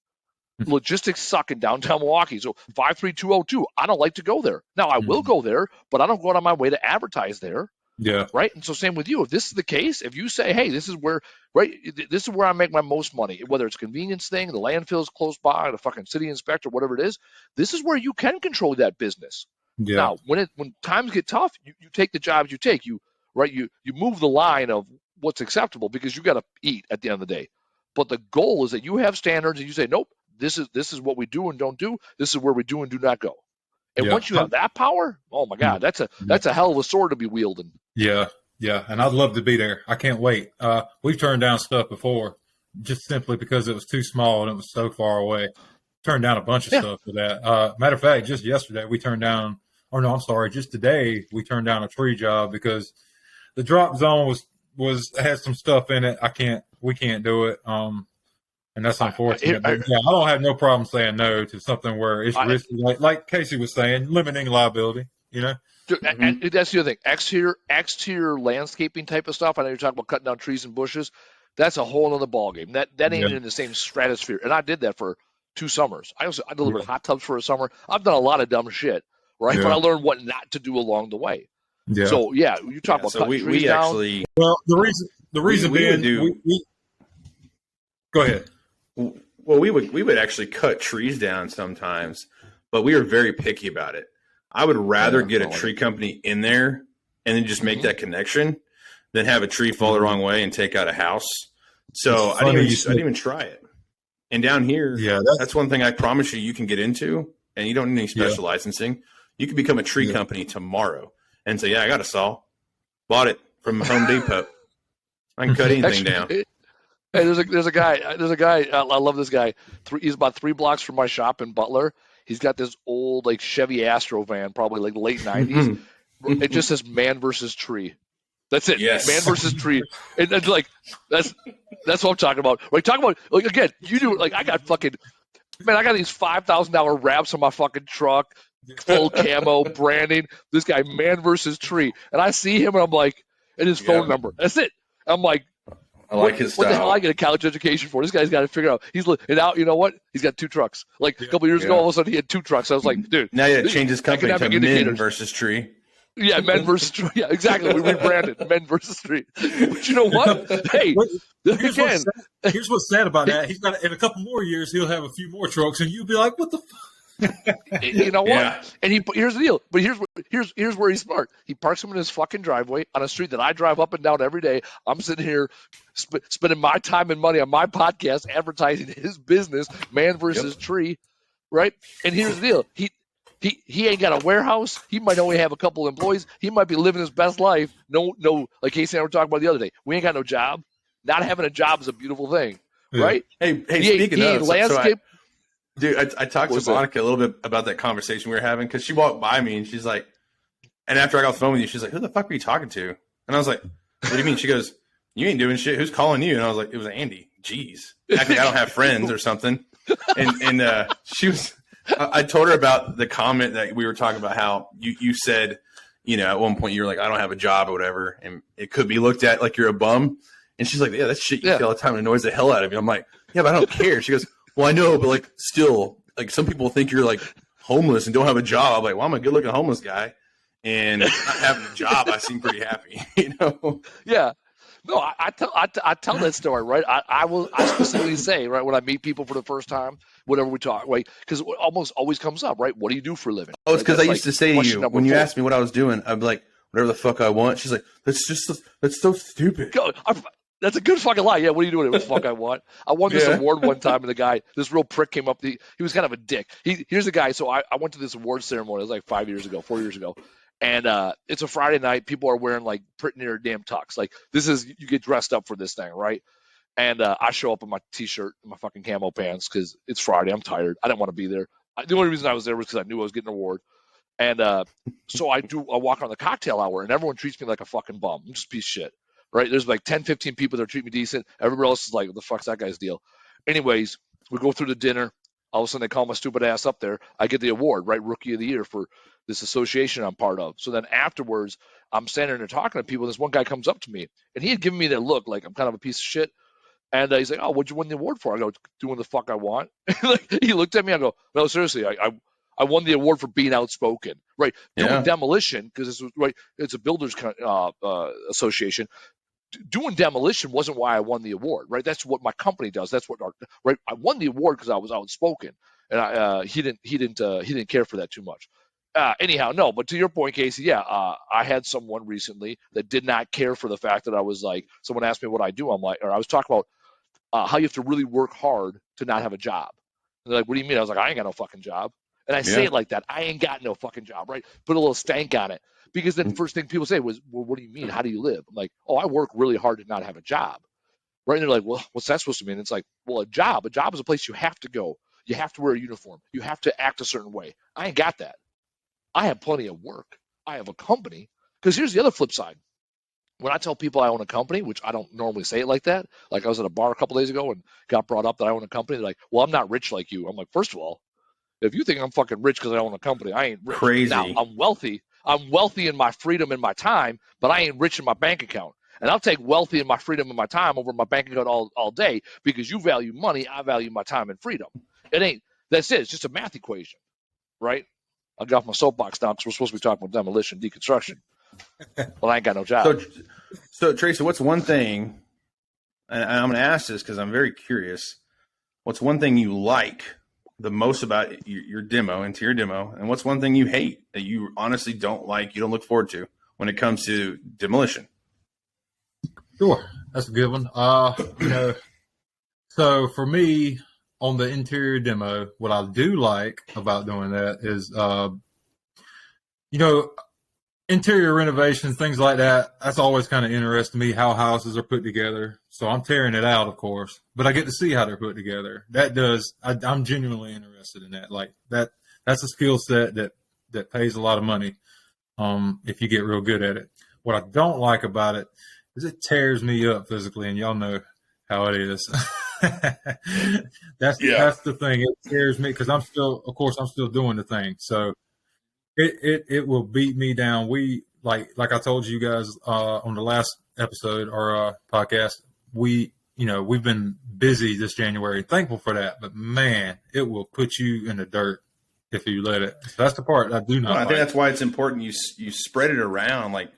Logistics suck in downtown Milwaukee. So 53202, I don't like to go there. Now I will go there, but I don't go out of my way to advertise there. Yeah. Right. And so same with you. If this is the case, if you say, hey, this is where I make my most money, whether it's a convenience thing, the landfill's close by, the fucking city inspector, whatever it is, this is where you can control that business. Yeah. Now, when times get tough, you take the jobs you take. You move the line of what's acceptable because you got to eat at the end of the day. But the goal is that you have standards and you say, nope, this is what we do and don't do. This is where we do and do not go. And once you have that power, oh my God, that's a hell of a sword to be wielding. Yeah, yeah, and I'd love to be there. I can't wait. We've turned down stuff before, just simply because it was too small and it was so far away. Turned down a bunch of stuff for that. Matter of fact, just yesterday we turned down, just today we turned down a tree job because the drop zone had some stuff in it. We can't do it. And that's unfortunate. But I don't have no problem saying no to something where it's risky, like Casey was saying, limiting liability. You know, and that's the other thing. Exterior landscaping type of stuff. I know you're talking about cutting down trees and bushes. That's a whole other ballgame. That ain't in the same stratosphere. And I did that for 2 summers. I delivered hot tubs for a summer. I've done a lot of dumb shit, right? But I learned what not to do along the way. Yeah. So you talk about cutting trees down. Actually, well, the reason being, go ahead. Well, we would actually cut trees down sometimes, but we were very picky about it. I would rather get a tree company in there and then just make that connection than have a tree fall the wrong way and take out a house. So I didn't even try it. And down here, that's one thing I promise you can get into, and you don't need any special licensing. You can become a tree company tomorrow and say, I got a saw. Bought it from Home Depot. I can cut anything down. Hey, there's a guy. I love this guy. He's about 3 blocks from my shop in Butler. He's got this old like Chevy Astro van, probably like late 90s. It just says "Man versus Tree." That's it. Yes. Man versus Tree. And that's what I'm talking about. Like talking about like again, you do like I got these $5,000 wraps on my fucking truck, full camo branding. This guy, Man versus Tree, and I see him and I'm like, and his phone number. That's it. I'm like. I like his style. What the hell I get a college education for? This guy's got to figure out. And now, you know what? He's got 2 trucks. Like a couple years ago, all of a sudden he had 2 trucks. I was like, dude. Now you got to change his company to Men versus Tree. Yeah, Men versus Tree. Yeah, exactly. We rebranded Men versus Tree. But you know what? Hey, here's what's sad about that. He's got in a couple more years, he'll have a few more trucks, and you'll be like, what the fuck? You know what? Yeah. And here's the deal. But here's where he's smart. He parks them in his fucking driveway on a street that I drive up and down every day. I'm sitting here spending my time and money on my podcast advertising his business, Man versus Tree, right? And here's the deal. He ain't got a warehouse. He might only have a couple employees. He might be living his best life. No, like Casey and I were talking about the other day. We ain't got no job. Not having a job is a beautiful thing, right? Hey, speaking of landscape. Dude, I talked to Monica a little bit about that conversation we were having because she walked by me and she's like, and after I got off the phone with you, she's like, who the fuck were you talking to? And I was like, what do you mean? She goes, you ain't doing shit. Who's calling you? And I was like, it was Andy. Jeez. Acting like I don't have friends or something. And she was, I told her about the comment that we were talking about how you said, at one point you were like, I don't have a job or whatever. And it could be looked at like you're a bum. And she's like, yeah, that's shit you say all the time. It annoys the hell out of me. I'm like, yeah, but I don't care. She goes, well, I know, but like still, like some people think you're like homeless and don't have a job. Like, well, I'm a good looking homeless guy and not having a job. I seem pretty happy, Yeah. No, I tell that story, right? I specifically say, right, when I meet people for the first time, whatever we talk, right, because it almost always comes up, right? What do you do for a living? Oh, it's because Right? I used to say to you when you asked me what I was doing, I'd be like, whatever the fuck I want. She's like, that's so stupid. That's a good fucking lie. Yeah, what are you doing? What the fuck I want? I won this award one time, and the guy, this real prick came up. He was kind of a dick. Here's the guy. So I went to this award ceremony. It was like 4 years ago. And it's a Friday night. People are wearing like pretty near damn tux. Like you get dressed up for this thing, right? And I show up in my t-shirt and my fucking camo pants because it's Friday. I'm tired. I didn't want to be there. The only reason I was there was because I knew I was getting an award. And so I walk on the cocktail hour, and everyone treats me like a fucking bum. I'm just a piece of shit, right? There's like 10, 15 people that treat me decent. Everybody else is like, what the fuck's that guy's deal? Anyways, we go through the dinner. All of a sudden, they call my stupid ass up there. I get the award, right? Rookie of the Year for this association I'm part of. So then afterwards, I'm standing there talking to people. This one guy comes up to me, and he had given me that look like I'm kind of a piece of shit. And he's like, "Oh, what'd you win the award for?" I go, "Doing the fuck I want." Like, he looked at me. I go, "No, seriously, I won the award for being outspoken, right? Doing demolition, because this was right. It's a builders association. Doing demolition wasn't why I won the award, right? That's what my company does. That's what right. I won the award because I was outspoken, and he didn't care for that too much. Anyhow, no. But to your point, Casey, I had someone recently that did not care for the fact that I was like. Someone asked me what I do. I'm like, or I was talking about how you have to really work hard to not have a job. And they're like, "What do you mean?" I was like, "I ain't got no fucking job." And I say it like that. I ain't got no fucking job, right? Put a little stank on it. Because then the first thing people say was, "Well, what do you mean? How do you live?" I'm like, "Oh, I work really hard to not have a job." Right? And they're like, "Well, what's that supposed to mean?" It's like, well, a job is a place you have to go. You have to wear a uniform. You have to act a certain way. I ain't got that. I have plenty of work. I have a company. Because here's the other flip side. When I tell people I own a company, which I don't normally say it like that, like I was at a bar a couple days ago and got brought up that I own a company, they're like, "Well, I'm not rich like you." I'm like, first of all, if you think I'm fucking rich because I own a company, I ain't rich. Crazy. Now, I'm wealthy. I'm wealthy in my freedom and my time, but I ain't rich in my bank account. And I'll take wealthy in my freedom and my time over my bank account all day because you value money. I value my time and freedom. That's it. It's just a math equation, right? I'll get off my soapbox now because we're supposed to be talking about demolition, deconstruction. Well, I ain't got no job. So Tracy, what's one thing, and I'm going to ask this because I'm very curious, what's one thing you like the most about your interior demo, and what's one thing you hate that you honestly don't like, you don't look forward to when it comes to demolition? Sure. That's a good one. So for me, on the interior demo, what I do like about doing that is, interior renovations, things like that. That's always kind of interesting to me, how houses are put together. So I'm tearing it out, of course, but I get to see how they're put together. I'm genuinely interested in that. Like that's a skill set that pays a lot of money. If you get real good at it. What I don't like about it is it tears me up physically, and y'all know how it is. That's the thing. It scares me because I'm still doing the thing. So it will beat me down. We like I told you guys on the last episode or podcast. We've been busy this January. Thankful for that, but man, it will put you in the dirt if you let it. So that's the part I do not. Well, I think that's why it's important you spread it around. Like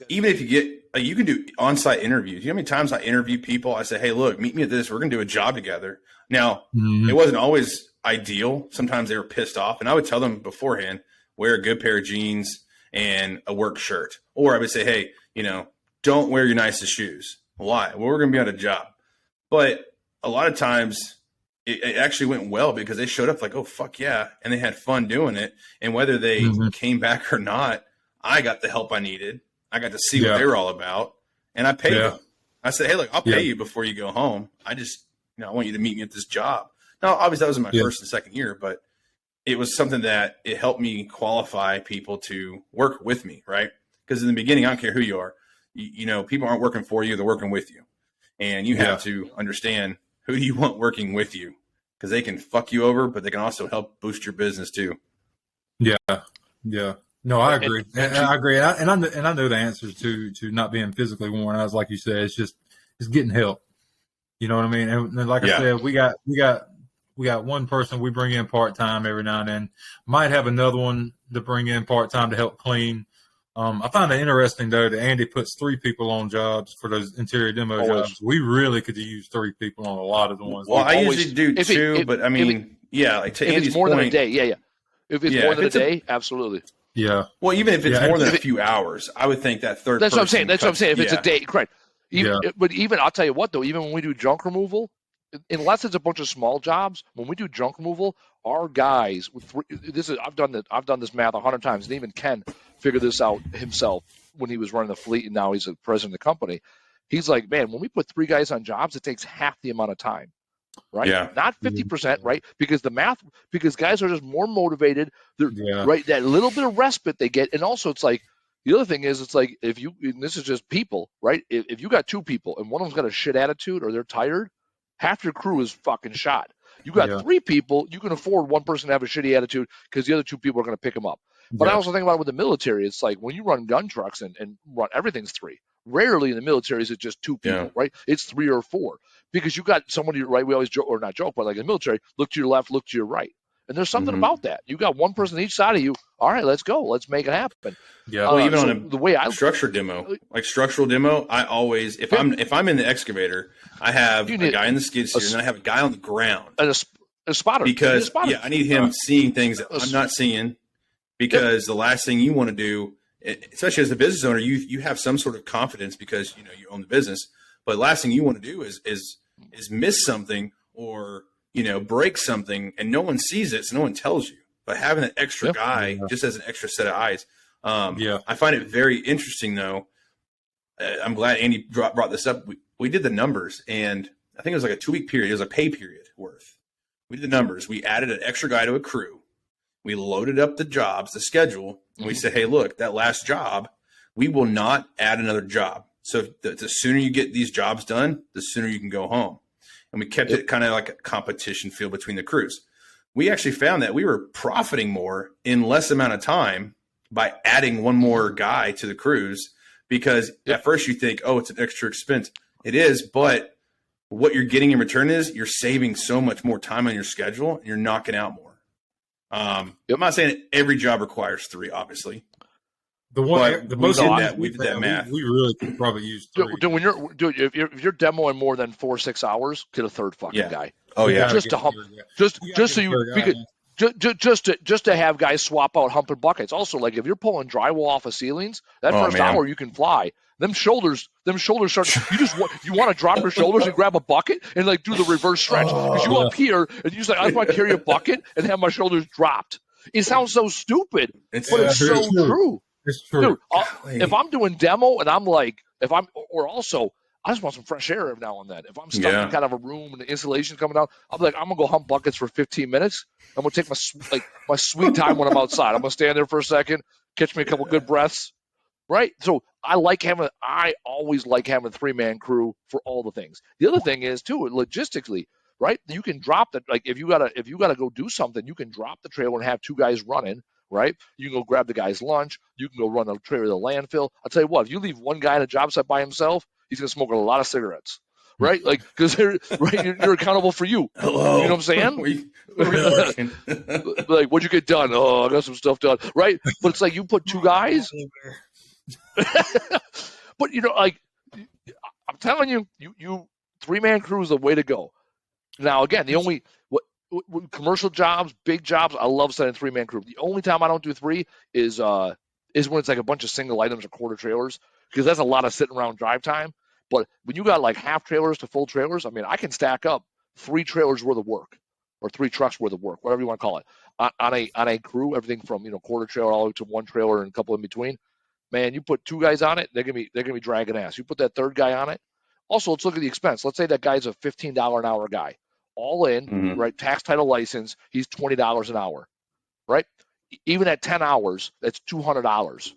even if you get. You can do on-site interviews. You know how many times I interview people? I say, "Hey, look, meet me at this. We're going to do a job together." Now, It wasn't always ideal. Sometimes they were pissed off, and I would tell them beforehand, wear a good pair of jeans and a work shirt. Or I would say, "Hey, don't wear your nicest shoes." Why? Well, we're going to be on a job. But a lot of times it actually went well because they showed up like, "Oh, fuck yeah," and they had fun doing it. And whether they came back or not, I got the help I needed. I got to see what they were all about, and I paid them. I said, "Hey, look, I'll pay you before you go home. I just, I want you to meet me at this job." Now, obviously, that was my first and second year, but it was something that it helped me qualify people to work with me, right? Because in the beginning, I don't care who you are. People aren't working for you; they're working with you, and you have to understand who you want working with you because they can fuck you over, but they can also help boost your business too. Yeah. No, I agree. I agree. And I know the answers to not being physically worn out. Like you said, it's getting help. You know what I mean? And like I said, we got one person we bring in part-time every now and then. Might have another one to bring in part-time to help clean. I find it interesting though that Andy puts 3 people on jobs for those interior demo jobs. We really could use 3 people on a lot of the ones. Well, I usually do 2, but I mean, like to Andy's it's more point, than a day, If it's more than a day, absolutely. Yeah. Well, even if it's more than a few hours, I would think that third. That's what I'm saying. That's what I'm saying. If it's a day, correct. But even I'll tell you what though, even when we do junk removal, unless it's a bunch of small jobs, when we do junk removal, our guys I've done this math 100 times, and even Ken figured this out himself when he was running the fleet, and now he's the president of the company. He's like, man, when we put 3 guys on jobs, it takes half the amount of time, right? Yeah. Not 50%, right? Because guys are just more motivated. Right, that little bit of respite they get, and also it's like the other thing is, it's like and this is just people, right? If you got 2 people and one of them's got a shit attitude or they're tired, half your crew is fucking shot. You got 3 people, you can afford one person to have a shitty attitude because the other 2 people are going to pick them up. But I also think about it with the military. It's like when you run gun trucks and run, everything's 3. Rarely in the military is it just 2 people, right? It's 3 or 4 because you got somebody, right? We always joke, or not joke, but like in the military, look to your left, look to your right. And there's something about that. You got one person each side of you. All right, let's go. Let's make it happen. Yeah. Well, even on the way structural demo, I always if I'm in the excavator, I have a guy in the skid steer, and then I have a guy on the ground, a spotter. Because I need him seeing things that I'm not seeing. Because the last thing you want to do, especially as a business owner, you have some sort of confidence because you own the business. But the last thing you want to do is miss something or break something, and no one sees it, so no one tells you. But having an extra guy just as an extra set of eyes, I find it very interesting. Though I'm glad Andy brought this up. We did the numbers, and I think it was like a 2-week period. It was a pay period worth. We did the numbers. We added an extra guy to a crew. We loaded up the jobs, the schedule, and we said, hey, look, that last job, we will not add another job. So the sooner you get these jobs done, the sooner you can go home. And we kept it kind of like a competition feel between the crews. We actually found that we were profiting more in less amount of time by adding one more guy to the crews because at first you think, oh, it's an extra expense. It is, but what you're getting in return is you're saving so much more time on your schedule and you're knocking out more. I'm not saying every job requires 3, obviously. We did that math. We really could probably use 3. If you're demoing more than 4-6 hours, get a third fucking guy. Oh yeah, just to have guys swap out humping buckets. Also, like if you're pulling drywall off of ceilings, that first hour you can fly. Them shoulders start. You want to drop your shoulders and grab a bucket and like do the reverse stretch because you up here and you like I want to carry a bucket and have my shoulders dropped. It sounds so stupid, but it's so true. It's true. Dude, if I'm doing demo and I'm like, I just want some fresh air every now and then. If I'm stuck in kind of a room and the insulation coming down, I'm like, I'm gonna go hump buckets for 15 minutes. I'm gonna take my sweet time when I'm outside. I'm gonna stand there for a second, catch me a couple good breaths. Right, so I always like having a 3-man crew for all the things. The other thing is too, logistically, right? You can drop if you gotta go do something, you can drop the trailer and have 2 guys running. Right, you can go grab the guy's lunch. You can go run the trailer to the landfill. I'll tell you what, if you leave one guy in a job site by himself, he's gonna smoke a lot of cigarettes. Right, like because you're accountable for you. Hello. You know what I'm saying? Where we working? Like, what'd you get done? Oh, I got some stuff done. Right, but it's like you put 2 guys. But like I'm telling you, 3-man crew is the way to go. Now again, the only commercial jobs, big jobs, I love sending 3-man crew. The only time I don't do 3 is when it's like a bunch of single items or quarter trailers because that's a lot of sitting around drive time. But when you got like half trailers to full trailers, I mean, I can stack up 3 trailers worth of work or 3 trucks worth of work, whatever you want to call it, on a crew. Everything from quarter trailer all the way to 1 trailer and a couple in between. Man, you put 2 guys on it, they're gonna be dragging ass. You put that 3rd guy on it. Also, let's look at the expense. Let's say that guy's a $15 an hour guy, all in, right? Tax, title, license. He's $20 an hour, right? Even at 10 hours, that's $200.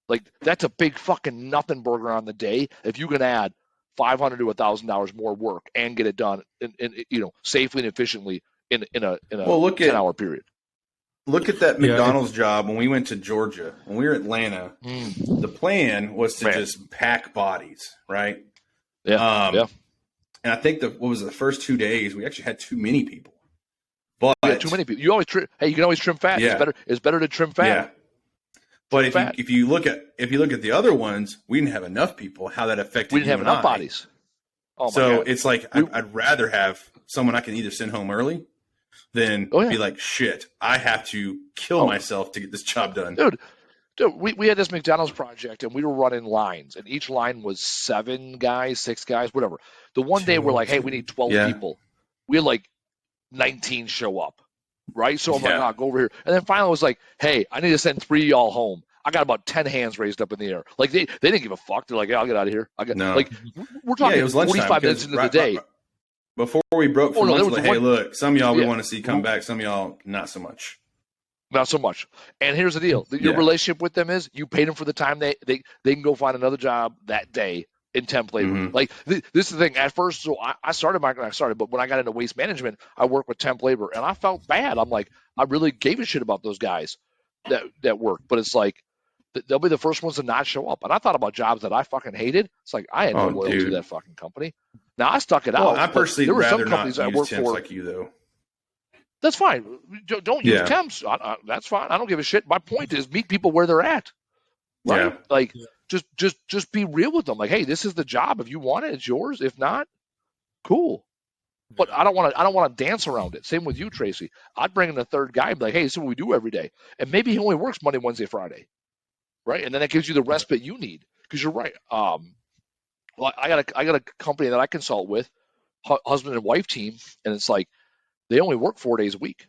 Like that's a big fucking nothing burger on the day. If you can add $500 to $1,000 more work and get it done, in safely and efficiently in a 10-hour period. Look at that McDonald's job when we went to Georgia. When we were in Atlanta, the plan was to just pack bodies, right? Yeah. And I think what was the first 2 days, we actually had too many people. But too many people. You always you can always trim fat. Yeah. It's better to trim fat. Yeah. But if you look at the other ones, we didn't have enough people. How that affected we didn't have enough bodies. Oh, so God. It's like I'd rather have someone I can either send home early than be like, shit, I have to kill myself to get this job done. Dude, we had this McDonald's project, and we were running lines, and each line was 7 guys, 6 guys, whatever. The one day we're like, hey, we need 12 people. We had like 19 show up, right? So I'm like, go over here. And then finally it was like, hey, I need to send 3 of y'all home. I got about 10 hands raised up in the air. Like they didn't give a fuck. They're like, yeah, I'll get out of here. Like we're talking it was 45 minutes into the day. Before we broke for lunch, like, hey, look, some of y'all we want to see come back. Some of y'all not so much. Not so much. And here's the deal. Your relationship with them is you paid them for the time they can go find another job that day in temp labor. Mm-hmm. Like this is the thing. At first, so I started but when I got into waste management, I worked with temp labor, and I felt bad. I'm like, I really gave a shit about those guys that work. But it's like, they'll be the first ones to not show up. And I thought about jobs that I fucking hated. It's like, I had no loyalty to that fucking company. Now, I stuck it out. I personally there were some companies I worked for like you, though. That's fine. Don't use temps. That's fine. I don't give a shit. My point is meet people where they're at. Right? Yeah. Like, just be real with them. Like, hey, this is the job. If you want it, it's yours. If not, cool. But I don't want to dance around it. Same with you, Tracy. I'd bring in a third guy and be like, hey, this is what we do every day. And maybe he only works Monday, Wednesday, Friday. Right, and then that gives you the respite you need. Because you're right. Well, I got a company that I consult with, husband and wife team, and it's like they only work 4 days a week.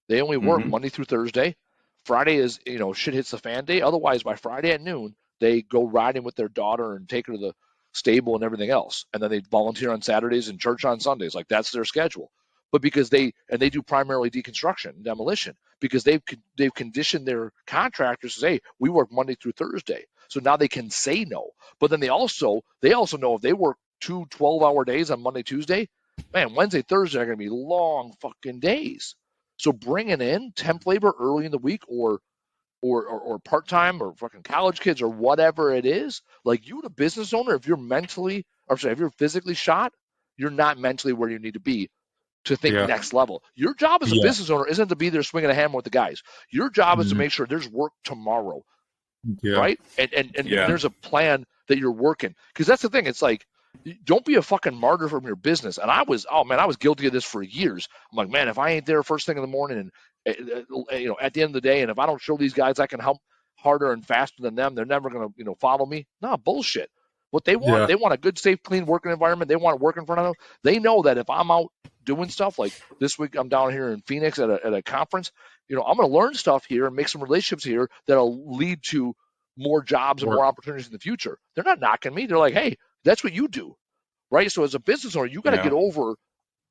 They only work Monday through Thursday. Friday is shit hits the fan day. Otherwise, by Friday at noon, they go riding with their daughter and take her to the stable and everything else. And then they volunteer on Saturdays and church on Sundays. Like that's their schedule. But because they do primarily deconstruction and demolition, because they've conditioned their contractors to say, we work Monday through Thursday. So now they can say no. But then they also know if they work 2 12-hour days on Monday, Tuesday, man, Wednesday, Thursday are going to be long fucking days. So bringing in temp labor early in the week or part-time or fucking college kids or whatever it is, like you, the business owner, if you're physically shot, you're not mentally where you need to be to think next level. Your job as a business owner isn't to be there swinging a hammer with the guys. Your job is to make sure there's work tomorrow, right? And there's a plan that you're working. Because that's the thing. It's like, don't be a fucking martyr from your business. And I was guilty of this for years. I'm like, man, if I ain't there first thing in the morning and at the end of the day, and if I don't show these guys I can help harder and faster than them, they're never going to follow me. No, bullshit. What they want, they want a good, safe, clean working environment. They want to work in front of them. They know that if I'm out doing stuff like this week, I'm down here in Phoenix at a conference. I'm going to learn stuff here and make some relationships here that'll lead to more jobs and more opportunities in the future. They're not knocking me. They're like, hey, that's what you do, right? So as a business owner, you got to get over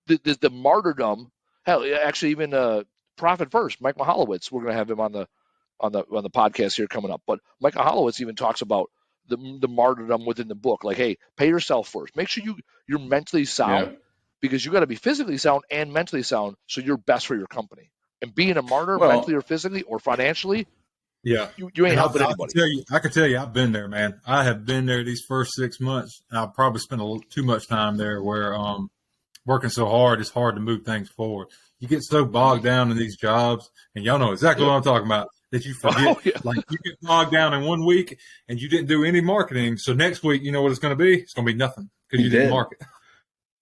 the martyrdom. Hell, actually, even Profit First, Mike Mihalowicz, we're going to have him on the podcast here coming up. But Mike Mihalowicz even talks about the martyrdom within the book. Like, hey, pay yourself first. Make sure you're mentally sound because you got to be physically sound and mentally sound so you're best for your company. And being a martyr, mentally or physically or financially, you ain't helping anybody. I can tell you, I've been there, man. I have been there these first 6 months. I've probably spent a little too much time there where working so hard, it's hard to move things forward. You get so bogged down in these jobs, and y'all know exactly what I'm talking about, that you forget. Like you get bogged down in 1 week and you didn't do any marketing. So next week, you know what it's going to be? It's going to be nothing because you didn't market.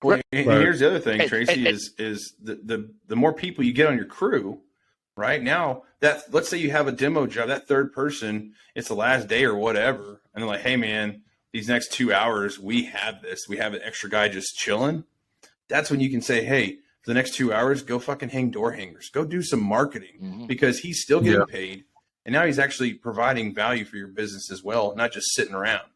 Well, and here's the other thing, Tracy, is the more people you get on your crew, right? Now that let's say you have a demo job, that third person, it's the last day or whatever, and they're like, hey man, these next 2 hours, we have an extra guy just chilling. That's when you can say, hey, for the next 2 hours, go fucking hang door hangers, go do some marketing because he's still getting paid. And now he's actually providing value for your business as well, not just sitting around.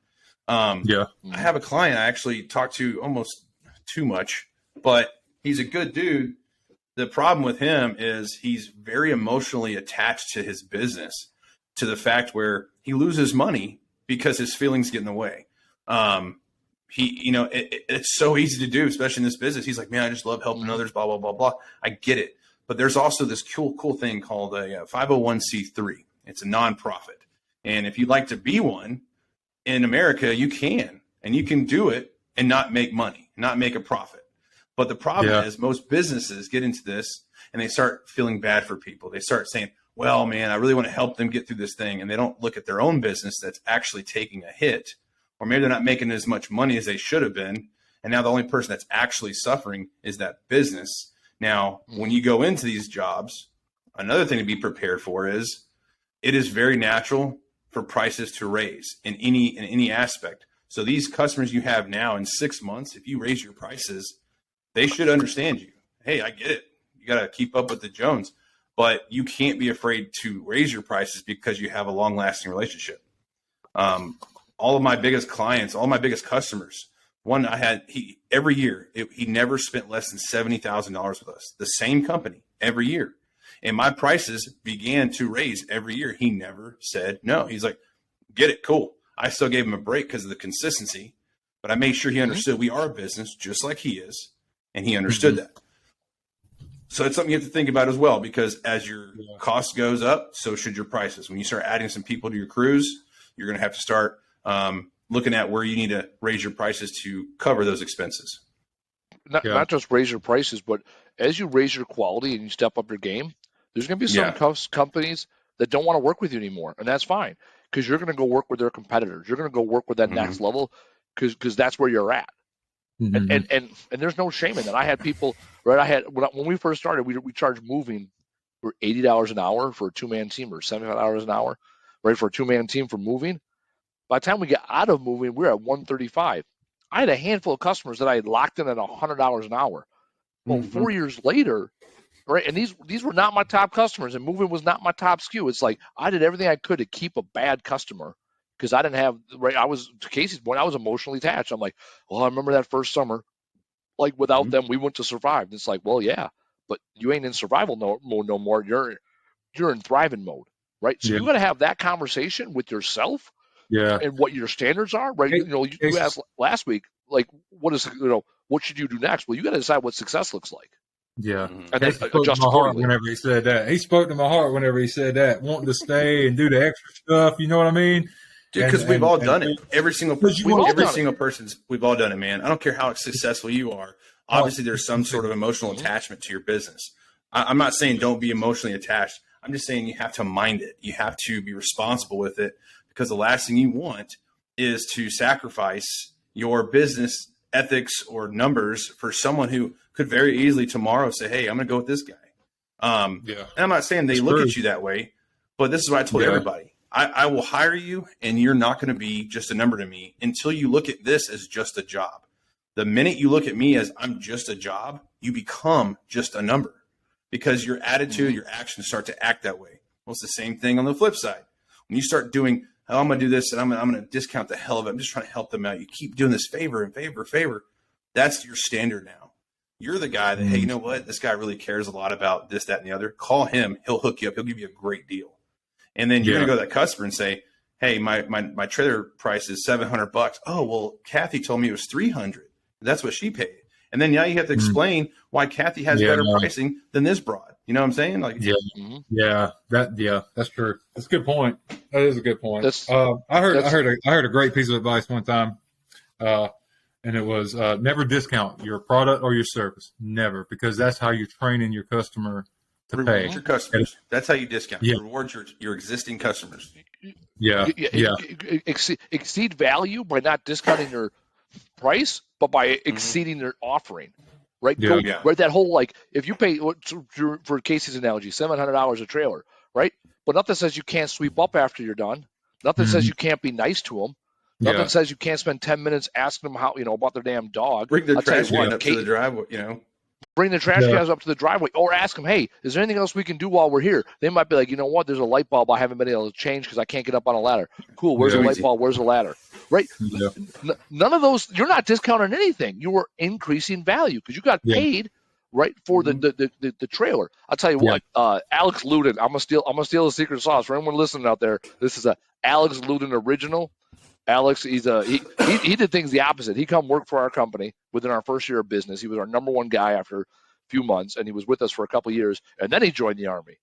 I have a client I actually talk to almost too much, but he's a good dude. The problem with him is he's very emotionally attached to his business, to the fact where he loses money because his feelings get in the way. It's so easy to do, especially in this business. He's like, man, I just love helping others, blah, blah, blah, blah. I get it. But there's also this cool thing called a 501c3. It's a nonprofit. And if you'd like to be one in America, you can, and you can do it and not make money, not make a profit. But the problem is most businesses get into this and they start feeling bad for people. They start saying, well, man, I really want to help them get through this thing. And they don't look at their own business that's actually taking a hit, or maybe they're not making as much money as they should have been. And now the only person that's actually suffering is that business. Now, when you go into these jobs, another thing to be prepared for is it is very natural for prices to raise in any aspect. So these customers you have now, in 6 months, if you raise your prices, they should understand you. Hey, I get it. You got to keep up with the Jones, but you can't be afraid to raise your prices because you have a long lasting relationship. All of my biggest clients, all my biggest customers, one I had, every year, he never spent less than $70,000 with us, the same company every year. And my prices began to raise every year. He never said no. He's like, get it, cool. I still gave him a break because of the consistency, but I made sure he understood we are a business just like he is, and he understood that. So it's something you have to think about as well, because as your cost goes up, so should your prices. When you start adding some people to your crews, you're going to have to start looking at where you need to raise your prices to cover those expenses. Not just raise your prices, but as you raise your quality and you step up your game, there's going to be some companies that don't want to work with you anymore, and that's fine, because you're going to go work with their competitors. You're going to go work with that next level because that's where you're at. And there's no shame in that. I had people, right? When we first started, we charged moving for $80 an hour for a 2-man team, or $75 an hour, right, for a 2-man team for moving. By the time we get out of moving, we're at $135. I had a handful of customers that I had locked in at $100 an hour. Well, 4 years later, right, and these were not my top customers, and moving was not my top SKU. It's like I did everything I could to keep a bad customer because I didn't have, right, I was, to Casey's point, I was emotionally attached. I'm like, well, I remember that first summer, like without them, we wouldn't have survived. It's like, well, yeah, but you ain't in survival mode no more. You're in thriving mode, right? So you got to have that conversation with yourself. And what your standards are, right? You asked last week, like, what should you do next? Well, you got to decide what success looks like. Yeah. And then spoke to my heart whenever he said that. He spoke to my heart whenever he said that, wanting to stay and do the extra stuff. You know what I mean? Dude, because we've all done it. Every single person's, we've all done it, man. I don't care how successful you are. Obviously, there's some sort of emotional attachment to your business. I'm not saying don't be emotionally attached. I'm just saying you have to mind it. You have to be responsible with it. Because the last thing you want is to sacrifice your business ethics or numbers for someone who could very easily tomorrow say, hey, I'm going to go with this guy. And I'm not saying they look at you that way, but this is what I told everybody. I will hire you, and you're not going to be just a number to me until you look at this as just a job. The minute you look at me as I'm just a job, you become just a number because your attitude, your actions start to act that way. Well, it's the same thing on the flip side. When you start doing, oh, I'm going to do this, and I'm going to discount the hell of it. I'm just trying to help them out. You keep doing this favor and favor. That's your standard now. You're the guy that, hey, you know what? This guy really cares a lot about this, that, and the other. Call him. He'll hook you up. He'll give you a great deal. And then you're going to go to that customer and say, hey, my trailer price is $700. Oh, well, Kathy told me it was $300. That's what she paid. And then now you have to explain why Kathy has better pricing than this broad. You know what I'm saying? Like, that's true. That's a good point. That is a good point. I heard a great piece of advice one time, and it was never discount your product or your service. Never, because that's how you're training your customer to pay. Reward your customers. That's how you discount. Reward your existing customers. Exceed value by not discounting your price, but by exceeding their offering. Right? Right. That whole, like, if you pay, for Casey's analogy, $700 a trailer, right? But nothing says you can't sweep up after you're done. Nothing says you can't be nice to them. Nothing says you can't spend 10 minutes asking them how, about their damn dog. Bring the trash can up to the driveway, Bring the trash cans up to the driveway, or ask them, hey, is there anything else we can do while we're here? They might be like, you know what? There's a light bulb I haven't been able to change because I can't get up on a ladder. Cool. Where's the light bulb? Where's the ladder? Right? None of those. You're not discounting anything. You are increasing value because you got paid, right, for the trailer. I'll tell you what. Alex Luden. I'm gonna steal the secret sauce for anyone listening out there. This is a Alex Luden original. Alex, he did things the opposite. He come work for our company within our first year of business. He was our number one guy after a few months, and he was with us for a couple of years, and then he joined the Army.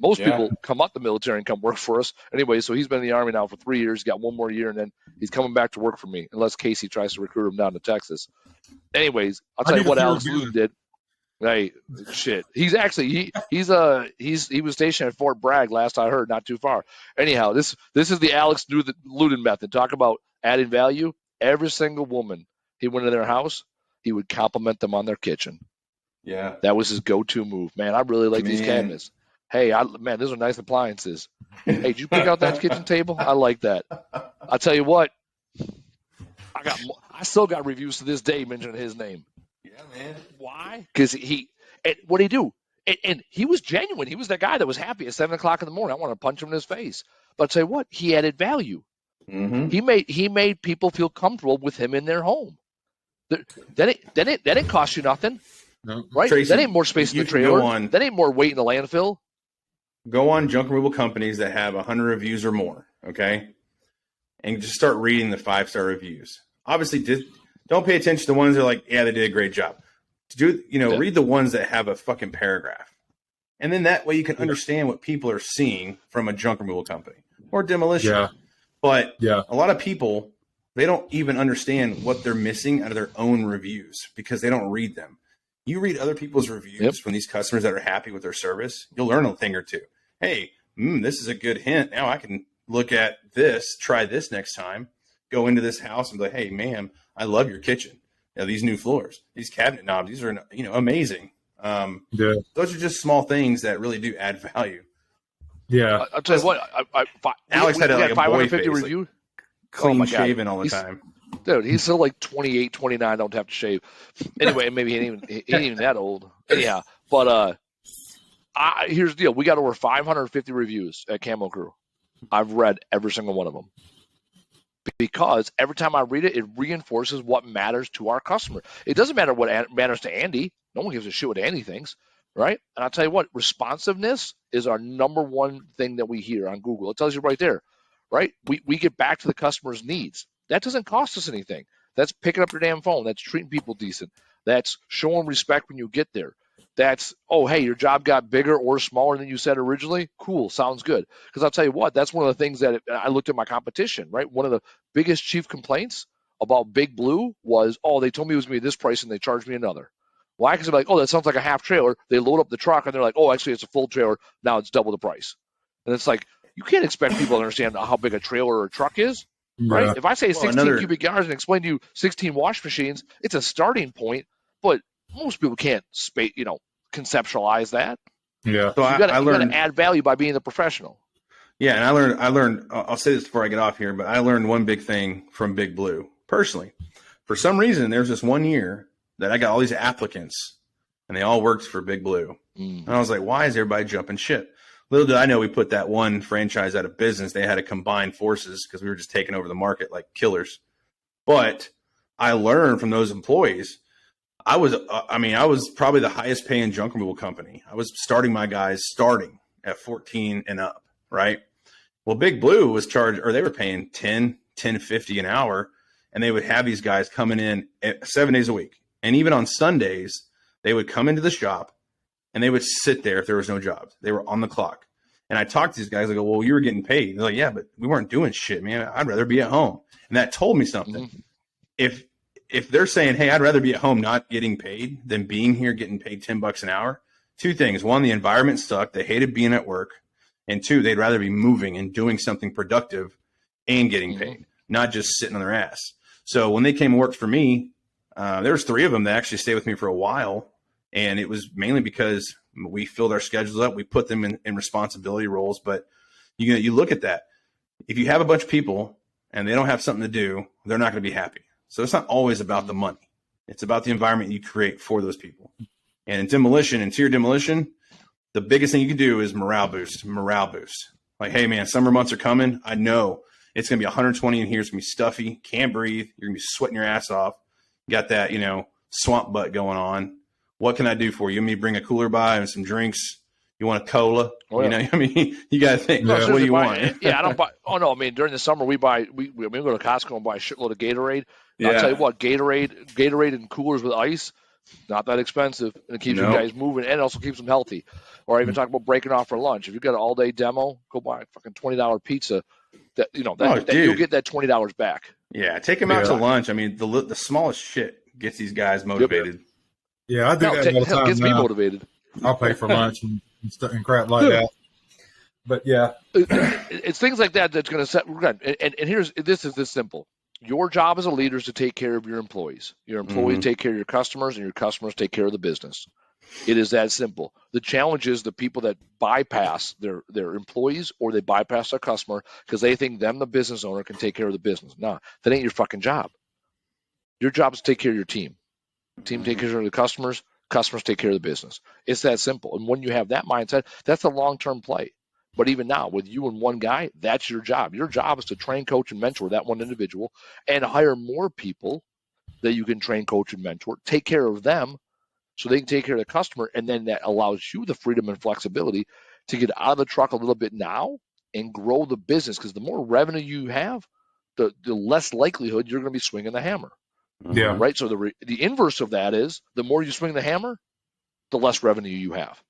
Most people come out the military and come work for us. Anyway, so he's been in the Army now for 3 years. He's got one more year, and then he's coming back to work for me, unless Casey tries to recruit him down to Texas. Anyways, I'll tell you what Alex Luden did. Hey, shit. He's actually he was stationed at Fort Bragg last I heard, not too far. Anyhow, this is the Alex Luden method. Talk about adding value. Every single woman he went to their house, he would compliment them on their kitchen. Yeah, that was his go-to move. Man, I really like these cabinets. Hey, man, those are nice appliances. Hey, did you pick out that kitchen table? I like that. I'll tell you what. I still got reviews to this day mentioning his name. Yeah, man. Why? Because what did he do? And he was genuine. He was that guy that was happy at 7 o'clock in the morning. I want to punch him in his face. But I'll tell you what, he added value. Mm-hmm. He made people feel comfortable with him in their home. That ain't cost you nothing. No. Right? Tracy, that ain't more space in the trailer. That ain't more weight in the landfill. Go on junk removal companies that have 100 reviews or more, okay? And just start reading the 5-star reviews. Obviously, don't pay attention to the ones that are like, yeah, they did a great job. Read the ones that have a fucking paragraph. And then that way you can understand what people are seeing from a junk removal company or demolition. Yeah. But a lot of people, they don't even understand what they're missing out of their own reviews because they don't read them. You read other people's reviews from these customers that are happy with their service, you'll learn a thing or two. Hey, this is a good hint. Now I can look at this, try this next time, go into this house and be like, hey, ma'am, I love your kitchen. These new floors, these cabinet knobs, these are amazing. Those are just small things that really do add value. Yeah. I'll tell you what. Alex had like a 550 boy face, review. Clean shaven all the time. Dude, he's still like 28, 29, don't have to shave. Anyway, maybe he ain't even that old. Anyhow, but here's the deal. We got over 550 reviews at Camo Crew. I've read every single one of them. Because every time I read it, it reinforces what matters to our customer. It doesn't matter what matters to Andy. No one gives a shit what Andy thinks, right? And I'll tell you what, responsiveness is our number one thing that we hear on Google. It tells you right there, right? We get back to the customer's needs. That doesn't cost us anything. That's picking up your damn phone. That's treating people decent. That's showing respect when you get there. That's, oh, hey, your job got bigger or smaller than you said originally. Cool, sounds good. Because I'll tell you what, that's one of the things that I looked at my competition, right? One of the biggest chief complaints about Big Blue was, oh, they told me it was going to be this price and they charged me another. Why? Because they're like, oh, that sounds like a half trailer. They load up the truck and they're like, oh, actually, it's a full trailer. Now it's double the price. And it's like, you can't expect people to understand how big a trailer or a truck is. Right? Yeah. If I say 16 cubic yards and explain to you 16 wash machines, it's a starting point, but most people can't conceptualize that. Yeah. So you got to add value by being a professional. Yeah, and I learned. I'll say this before I get off here, but I learned one big thing from Big Blue personally. For some reason, there's this one year that I got all these applicants, and they all worked for Big Blue, and I was like, why is everybody jumping ship? Little did I know we put that one franchise out of business. They had to combine forces because we were just taking over the market like killers. But I learned from those employees. I was probably the highest paying junk removal company. I was starting my guys at 14 and up, right? Well, Big Blue was they were paying $10.50 an hour, and they would have these guys coming in 7 days a week. And even on Sundays, they would come into the shop and they would sit there if there was no jobs. They were on the clock. And I talked to these guys. I go, well, you were getting paid. They're like, yeah, but we weren't doing shit, man. I'd rather be at home. And that told me something. If they're saying, hey, I'd rather be at home not getting paid than being here getting paid $10 an hour, two things. One, the environment sucked. They hated being at work. And two, they'd rather be moving and doing something productive and getting paid, not just sitting on their ass. So when they came and worked for me, there was 3 of them that actually stayed with me for a while. And it was mainly because we filled our schedules up. We put them in responsibility roles. But you look at that. If you have a bunch of people and they don't have something to do, they're not going to be happy. So it's not always about the money. It's about the environment you create for those people. And in demolition, interior demolition, the biggest thing you can do is morale boost. Like, hey, man, summer months are coming. I know it's going to be 120 in here. It's going to be stuffy. Can't breathe. You're going to be sweating your ass off. You got that, swamp butt going on. What can I do for you? You want me to bring a cooler by and some drinks? You want a cola? Oh, yeah. You got to think, what do you want? I don't buy. Oh, no. I mean, during the summer, we go to Costco and buy a shitload of Gatorade. Yeah. I'll tell you what, Gatorade and coolers with ice, not that expensive. And it keeps you guys moving and it also keeps them healthy. Or even talk about breaking off for lunch. If you've got an all-day demo, go buy a fucking $20 pizza. You'll get that $20 back. Yeah, take them out to lunch. I mean, the smallest shit gets these guys motivated. Yeah, I do that all the time. Gets me motivated. I'll pay for lunch and crap like that. But yeah, it's things like that that's going to set. And this is this simple. Your job as a leader is to take care of your employees. Your employees take care of your customers, and your customers take care of the business. It is that simple. The challenge is the people that bypass their employees or they bypass their customer because they think them, the business owner, can take care of the business. No, that ain't your fucking job. Your job is to take care of your team. Team take care of the customers. Customers take care of the business. It's that simple. And when you have that mindset, that's a long-term play. But even now, with you and one guy, that's your job. Your job is to train, coach, and mentor that one individual and hire more people that you can train, coach, and mentor. Take care of them so they can take care of the customer. And then that allows you the freedom and flexibility to get out of the truck a little bit now and grow the business. Because the more revenue you have, the less likelihood you're going to be swinging the hammer. Yeah. Right. So the inverse of that is the more you swing the hammer, the less revenue you have.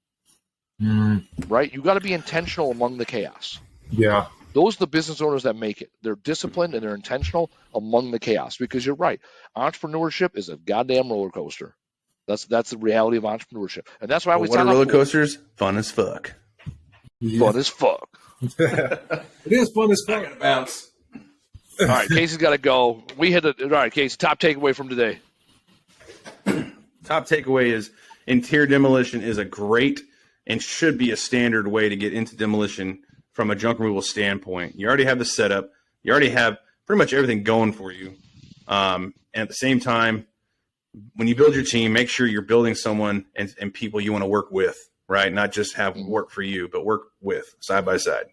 Right. You got to be intentional among the chaos. Yeah. Those are the business owners that make it. They're disciplined and they're intentional among the chaos because you're right. Entrepreneurship is a goddamn roller coaster. That's the reality of entrepreneurship. And that's why we what are roller coasters? Fun as fuck. Yeah. Fun as fuck. It is fun as fuck. I gotta bounce. All right, Casey's got to go. We hit it. All right, Casey, top takeaway from today. Top takeaway is interior demolition is a great and should be a standard way to get into demolition from a junk removal standpoint. You already have the setup. You already have pretty much everything going for you. And at the same time, when you build your team, make sure you're building someone and people you want to work with, right? Not just have work for you, but work with side by side.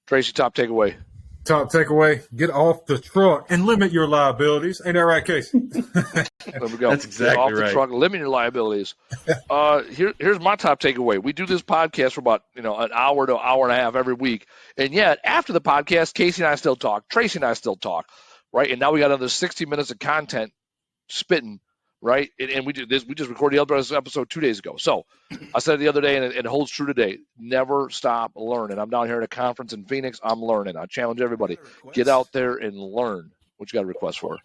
Tracy, top takeaway. Top takeaway, get off the truck and limit your liabilities. Ain't that right, Casey? There we go. That's exactly get off the right. truck, limit your liabilities. Here's my top takeaway. We do this podcast for about an hour to hour and a half every week. And yet, after the podcast, Casey and I still talk. Tracy and I still talk. Right? And now we got another 60 minutes of content spitting. Right? And we do this. We just recorded the other episode 2 days ago. So I said it the other day, and it holds true today. Never stop learning. I'm down here at a conference in Phoenix. I'm learning. I challenge everybody. Get out there and learn. What you got a request for?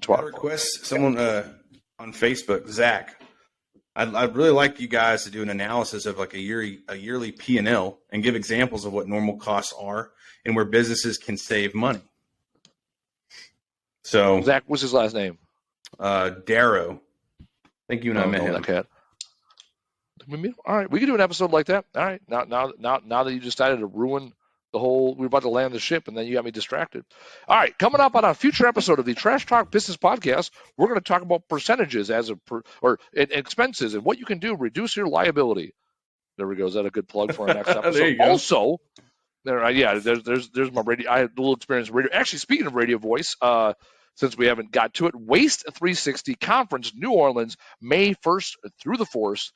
I request someone on Facebook, Zach. I'd really like you guys to do an analysis of like a yearly P&L and give examples of what normal costs are and where businesses can save money. So Zach, what's his last name? Darrow. I think you and I met him. That cat. All right, we can do an episode like that. All right, now that you decided to ruin the whole, we're about to land the ship, and then you got me distracted. All right, coming up on a future episode of the Trash Talk Business Podcast, we're going to talk about percentages or expenses and what you can do to reduce your liability. There we go. Is that a good plug for our next episode? There you go. Also, there's my radio. I had a little experience in radio. Actually, speaking of radio voice, since we haven't got to it, Waste 360 Conference, New Orleans, May 1st through the 4th.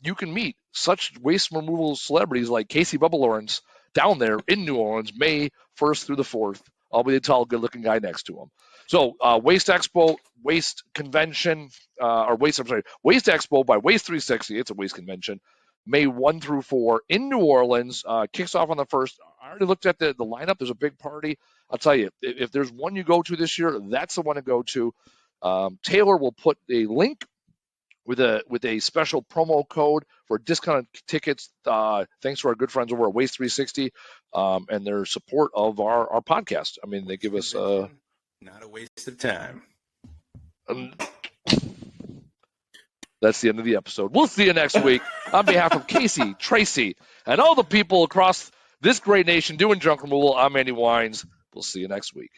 You can meet such waste removal celebrities like Casey Bubba Lawrence down there in New Orleans, May 1st through the 4th. I'll be the tall, good-looking guy next to him. So WasteExpo, Waste Convention, WasteExpo by Waste 360. It's a waste convention. May 1 through 4 in New Orleans. Kicks off on the 1st. I already looked at the lineup. There's a big party. I'll tell you, if there's one you go to this year, that's the one to go to. Taylor will put a link with a special promo code for discounted tickets. Thanks to our good friends over at Waste 360 and their support of our podcast. I mean, they give us not a waste of time. That's the end of the episode. We'll see you next week. On behalf of Casey, Tracy, and all the people across this great nation doing junk removal, I'm Andy Weins. We'll see you next week.